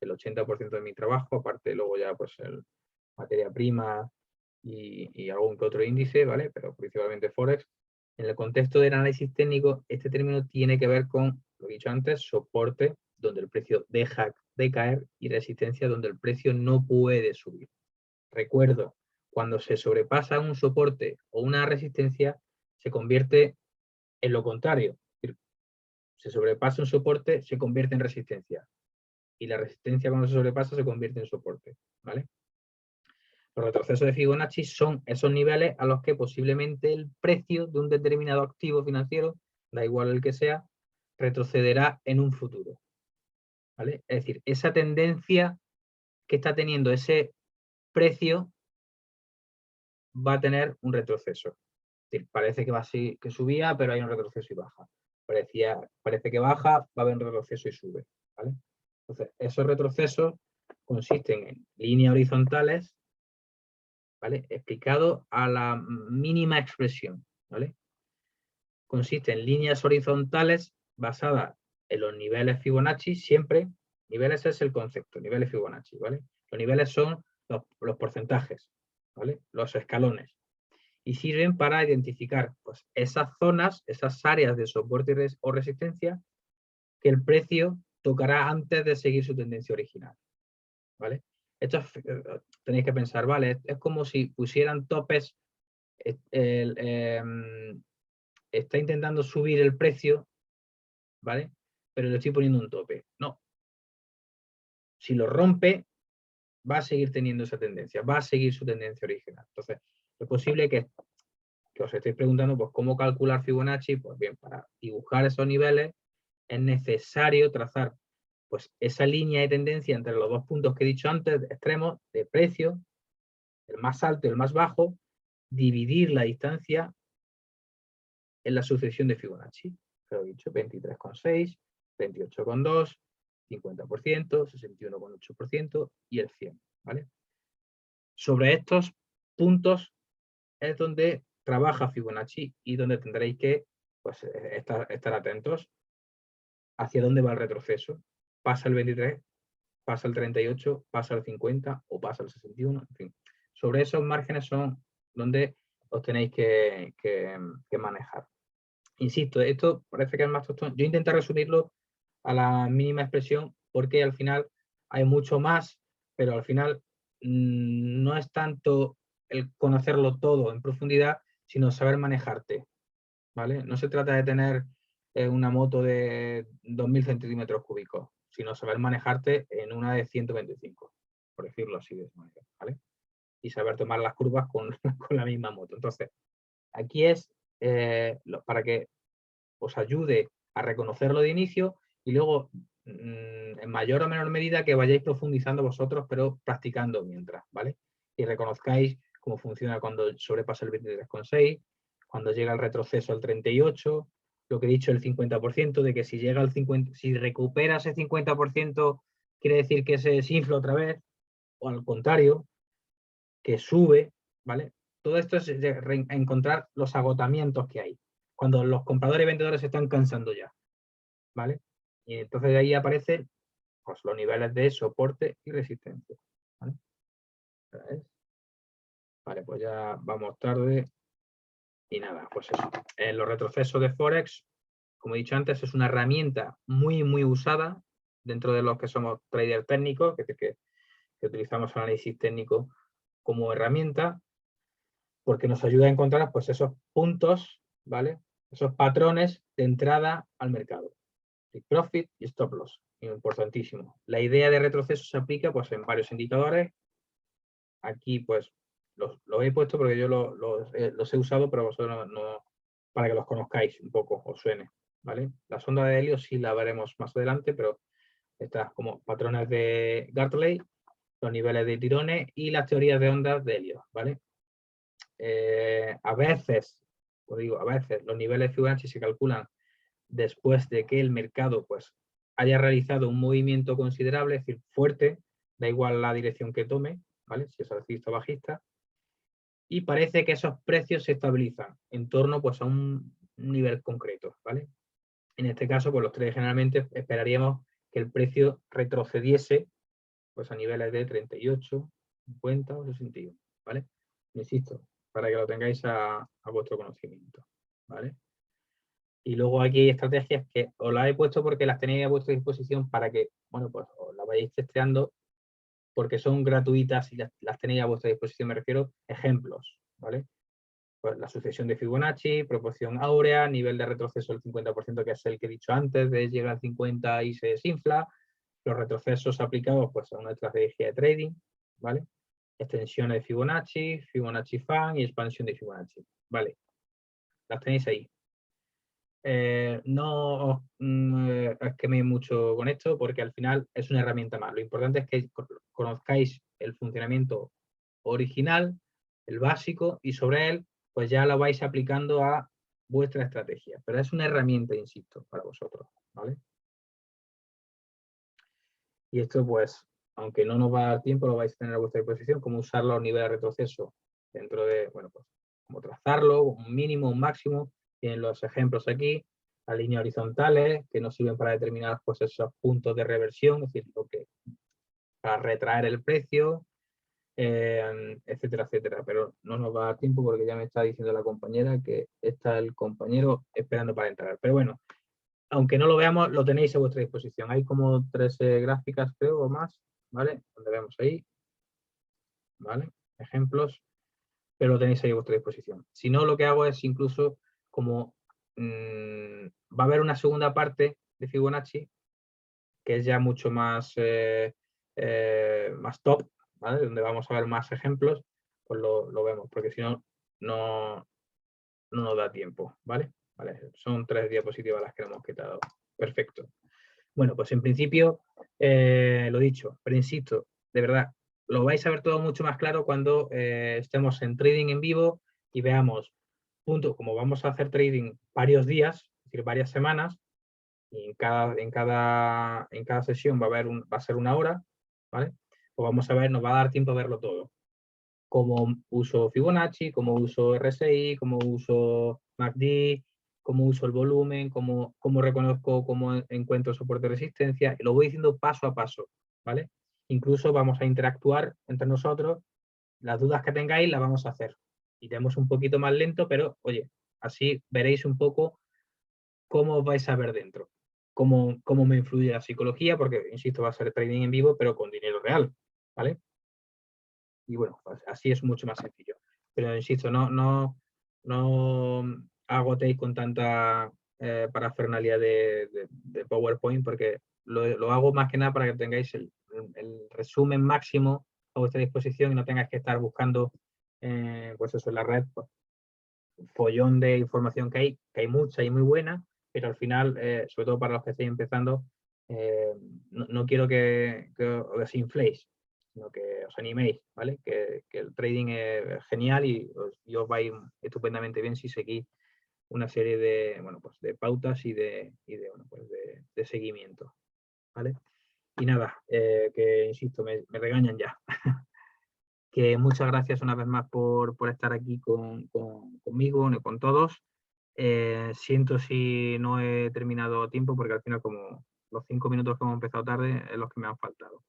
el 80% de mi trabajo, aparte luego ya pues el materia prima y algún que otro índice, ¿vale? Pero principalmente Forex. En el contexto del análisis técnico, este término tiene que ver con, lo he dicho antes, soporte, donde el precio deja de caer, y resistencia, donde el precio no puede subir. Recuerdo, cuando se sobrepasa un soporte o una resistencia, se convierte en lo contrario. Es decir, se sobrepasa un soporte, se convierte en resistencia. Y la resistencia cuando se sobrepasa se convierte en soporte, ¿vale? Los retrocesos de Fibonacci son esos niveles a los que posiblemente el precio de un determinado activo financiero, da igual el que sea, retrocederá en un futuro, ¿vale? Es decir, esa tendencia que está teniendo ese precio va a tener un retroceso. Es decir, parece que va así, que subía, pero hay un retroceso y baja. Parece que baja, va a haber un retroceso y sube, ¿vale? Entonces, esos retrocesos consisten en líneas horizontales, ¿vale? Explicado a la mínima expresión, ¿vale? Consiste en líneas horizontales basadas en los niveles Fibonacci, siempre. Niveles es el concepto, niveles Fibonacci, ¿vale? Los niveles son los porcentajes, ¿vale? Los escalones. Y sirven para identificar pues, esas zonas, esas áreas de soporte o resistencia que el precio tocará antes de seguir su tendencia original, ¿vale? Esto tenéis que pensar, ¿vale? Es como si pusieran topes, está intentando subir el precio, ¿vale? Pero le estoy poniendo un tope. No. Si lo rompe, va a seguir teniendo esa tendencia, va a seguir su tendencia original. Entonces, es posible que os estéis preguntando, pues, ¿cómo calcular Fibonacci? Pues bien, para dibujar esos niveles es necesario trazar pues esa línea de tendencia entre los dos puntos que he dicho antes, extremos, de precio, el más alto y el más bajo, dividir la distancia en la sucesión de Fibonacci. Lo he dicho, 23,6, 28,2, 50%, 61,8% y el 100, ¿vale? Sobre estos puntos es donde trabaja Fibonacci y donde tendréis que pues, estar atentos hacia dónde va el retroceso. Pasa el 23, pasa el 38, pasa el 50 o pasa el 61, en fin. Sobre esos márgenes son donde os tenéis que manejar. Insisto, esto parece que es más tostón. Yo intento resumirlo a la mínima expresión porque al final hay mucho más, pero al final no es tanto el conocerlo todo en profundidad, sino saber manejarte, ¿vale? No se trata de tener una moto de 2000 centímetros cúbicos. sino saber manejarte en una de 125, por decirlo así de esa manera, ¿vale? Y saber tomar las curvas con, con la misma moto. Entonces, aquí es para que os ayude a reconocerlo de inicio y luego, en mayor o menor medida, que vayáis profundizando vosotros, pero practicando mientras, ¿vale? Y reconozcáis cómo funciona cuando sobrepasa el 23,6, cuando llega el retroceso al 38, lo que he dicho, el 50%, de que si llega al 50%, si recupera ese 50%, quiere decir que se desinfla otra vez, o al contrario, que sube, ¿vale? Todo esto es encontrar los agotamientos que hay, cuando los compradores y vendedores se están cansando ya, ¿vale? Y entonces de ahí aparecen pues, los niveles de soporte y resistencia, ¿vale? Vale, pues ya vamos tarde. Y nada, pues eso. En los retrocesos de Forex, como he dicho antes, es una herramienta muy, muy usada dentro de los que somos traders técnicos, que utilizamos el análisis técnico como herramienta, porque nos ayuda a encontrar pues, esos puntos, ¿vale? Esos patrones de entrada al mercado. Profit y stop loss, importantísimo. La idea de retroceso se aplica pues, en varios indicadores. Aquí pues los he puesto porque yo los he usado, pero vosotros no, para que los conozcáis un poco, os suene, ¿vale? La sonda de Helios sí la veremos más adelante, pero estas como patrones de Gartley, los niveles de tirones y las teorías de ondas de Helios, ¿vale? A veces, os digo, a veces los niveles de Fibonacci se calculan después de que el mercado pues haya realizado un movimiento considerable, es decir, fuerte, da igual la dirección que tome, ¿vale? Si es alcista o bajista, y parece que esos precios se estabilizan en torno pues a un nivel concreto, ¿vale? En este caso, pues los traders generalmente esperaríamos que el precio retrocediese pues a niveles de 38, 50 o 61, ¿vale? Insisto, para que lo tengáis a vuestro conocimiento, ¿vale? Y luego aquí hay estrategias que os las he puesto porque las tenéis a vuestra disposición para que, bueno, pues os las vayáis testeando porque son gratuitas y las tenéis a vuestra disposición. Me refiero a ejemplos, ¿vale? Pues la sucesión de Fibonacci, proporción áurea, nivel de retroceso del 50%, que es el que he dicho antes, de llegar al 50 y se desinfla, los retrocesos aplicados pues, a una estrategia de trading, ¿vale? Extensiones de Fibonacci, Fibonacci Fan y expansión de Fibonacci, ¿vale? Las tenéis ahí. No os queméis mucho con esto porque al final es una herramienta más. Lo importante es que conozcáis el funcionamiento original, el básico, y sobre él pues ya lo vais aplicando a vuestra estrategia. Pero es una herramienta, insisto, para vosotros, ¿vale? Y esto pues, aunque no nos va a dar tiempo, lo vais a tener a vuestra disposición, cómo usarlo a un nivel de retroceso dentro de, bueno, pues, cómo trazarlo, un mínimo, un máximo. Tienen los ejemplos aquí, las líneas horizontales que nos sirven para determinar pues, esos puntos de reversión, es decir, lo que, para retraer el precio, etcétera, etcétera. Pero no nos va a dar tiempo porque ya me está diciendo la compañera que está el compañero esperando para entrar. Pero bueno, aunque no lo veamos, lo tenéis a vuestra disposición. Hay como 13 gráficas, creo, o más, ¿vale? Donde vemos ahí, ¿vale? Ejemplos, pero lo tenéis ahí a vuestra disposición. Si no, lo que hago es incluso como va a haber una segunda parte de Fibonacci, que es ya mucho más, más top, ¿vale? Donde vamos a ver más ejemplos, pues lo vemos, porque si no, no nos da tiempo, ¿vale? Vale, son 3 diapositivas las que hemos quitado. Perfecto. Bueno, pues en principio, lo dicho, pero insisto, de verdad, lo vais a ver todo mucho más claro cuando estemos en trading en vivo y veamos, como vamos a hacer trading varios días, es decir, varias semanas, y en cada sesión va a ser una hora, ¿vale? Pues vamos a ver, nos va a dar tiempo a verlo todo. Cómo uso Fibonacci, cómo uso RSI, cómo uso MACD, cómo uso el volumen, cómo reconozco, cómo encuentro soporte de resistencia, y lo voy diciendo paso a paso, ¿vale? Incluso vamos a interactuar entre nosotros, las dudas que tengáis las vamos a hacer. Iremos un poquito más lento, pero oye, así veréis un poco cómo os vais a ver dentro, cómo me influye la psicología, porque, insisto, va a ser trading en vivo, pero con dinero real, ¿vale? Y bueno, pues así es mucho más sencillo. Pero insisto, no agotéis con tanta parafernalia de PowerPoint porque lo hago más que nada para que tengáis el resumen máximo a vuestra disposición y no tengáis que estar buscando, pues eso, en la red, pues, follón de información que hay mucha y muy buena, pero al final, sobre todo para los que estéis empezando, no quiero que os infléis, sino que os animéis, ¿vale? Que el trading es genial y os va a ir estupendamente bien si seguís una serie de, bueno, pues de pautas y bueno, pues de seguimiento, ¿vale? Y nada, que insisto, me regañan ya. Que muchas gracias una vez más por estar aquí conmigo, con todos. Siento si no he terminado a tiempo, porque al final, como los 5 minutos que hemos empezado tarde, es los que me han faltado.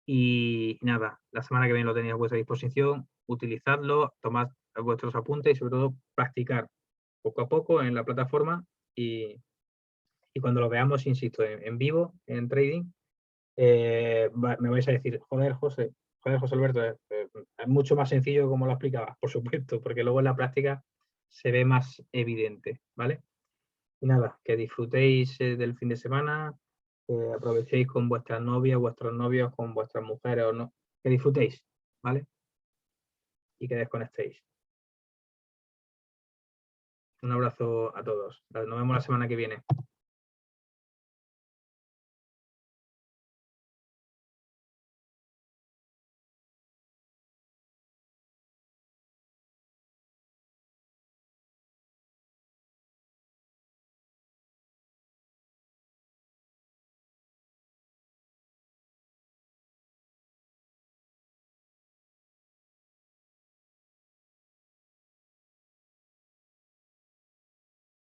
Y nada, la semana que viene lo tenéis a vuestra disposición, utilizadlo, tomad vuestros apuntes y sobre todo practicar poco a poco en la plataforma y cuando lo veamos, insisto, en vivo, en trading, me vais a decir, joder, José Alberto, es mucho más sencillo como lo explicabas, por supuesto, porque luego en la práctica se ve más evidente, ¿vale? Y nada, que disfrutéis del fin de semana, que aprovechéis con vuestras novias, vuestros novios, con vuestras mujeres o no, que disfrutéis, ¿vale? Y que desconectéis. Un abrazo a todos. Nos vemos la semana que viene.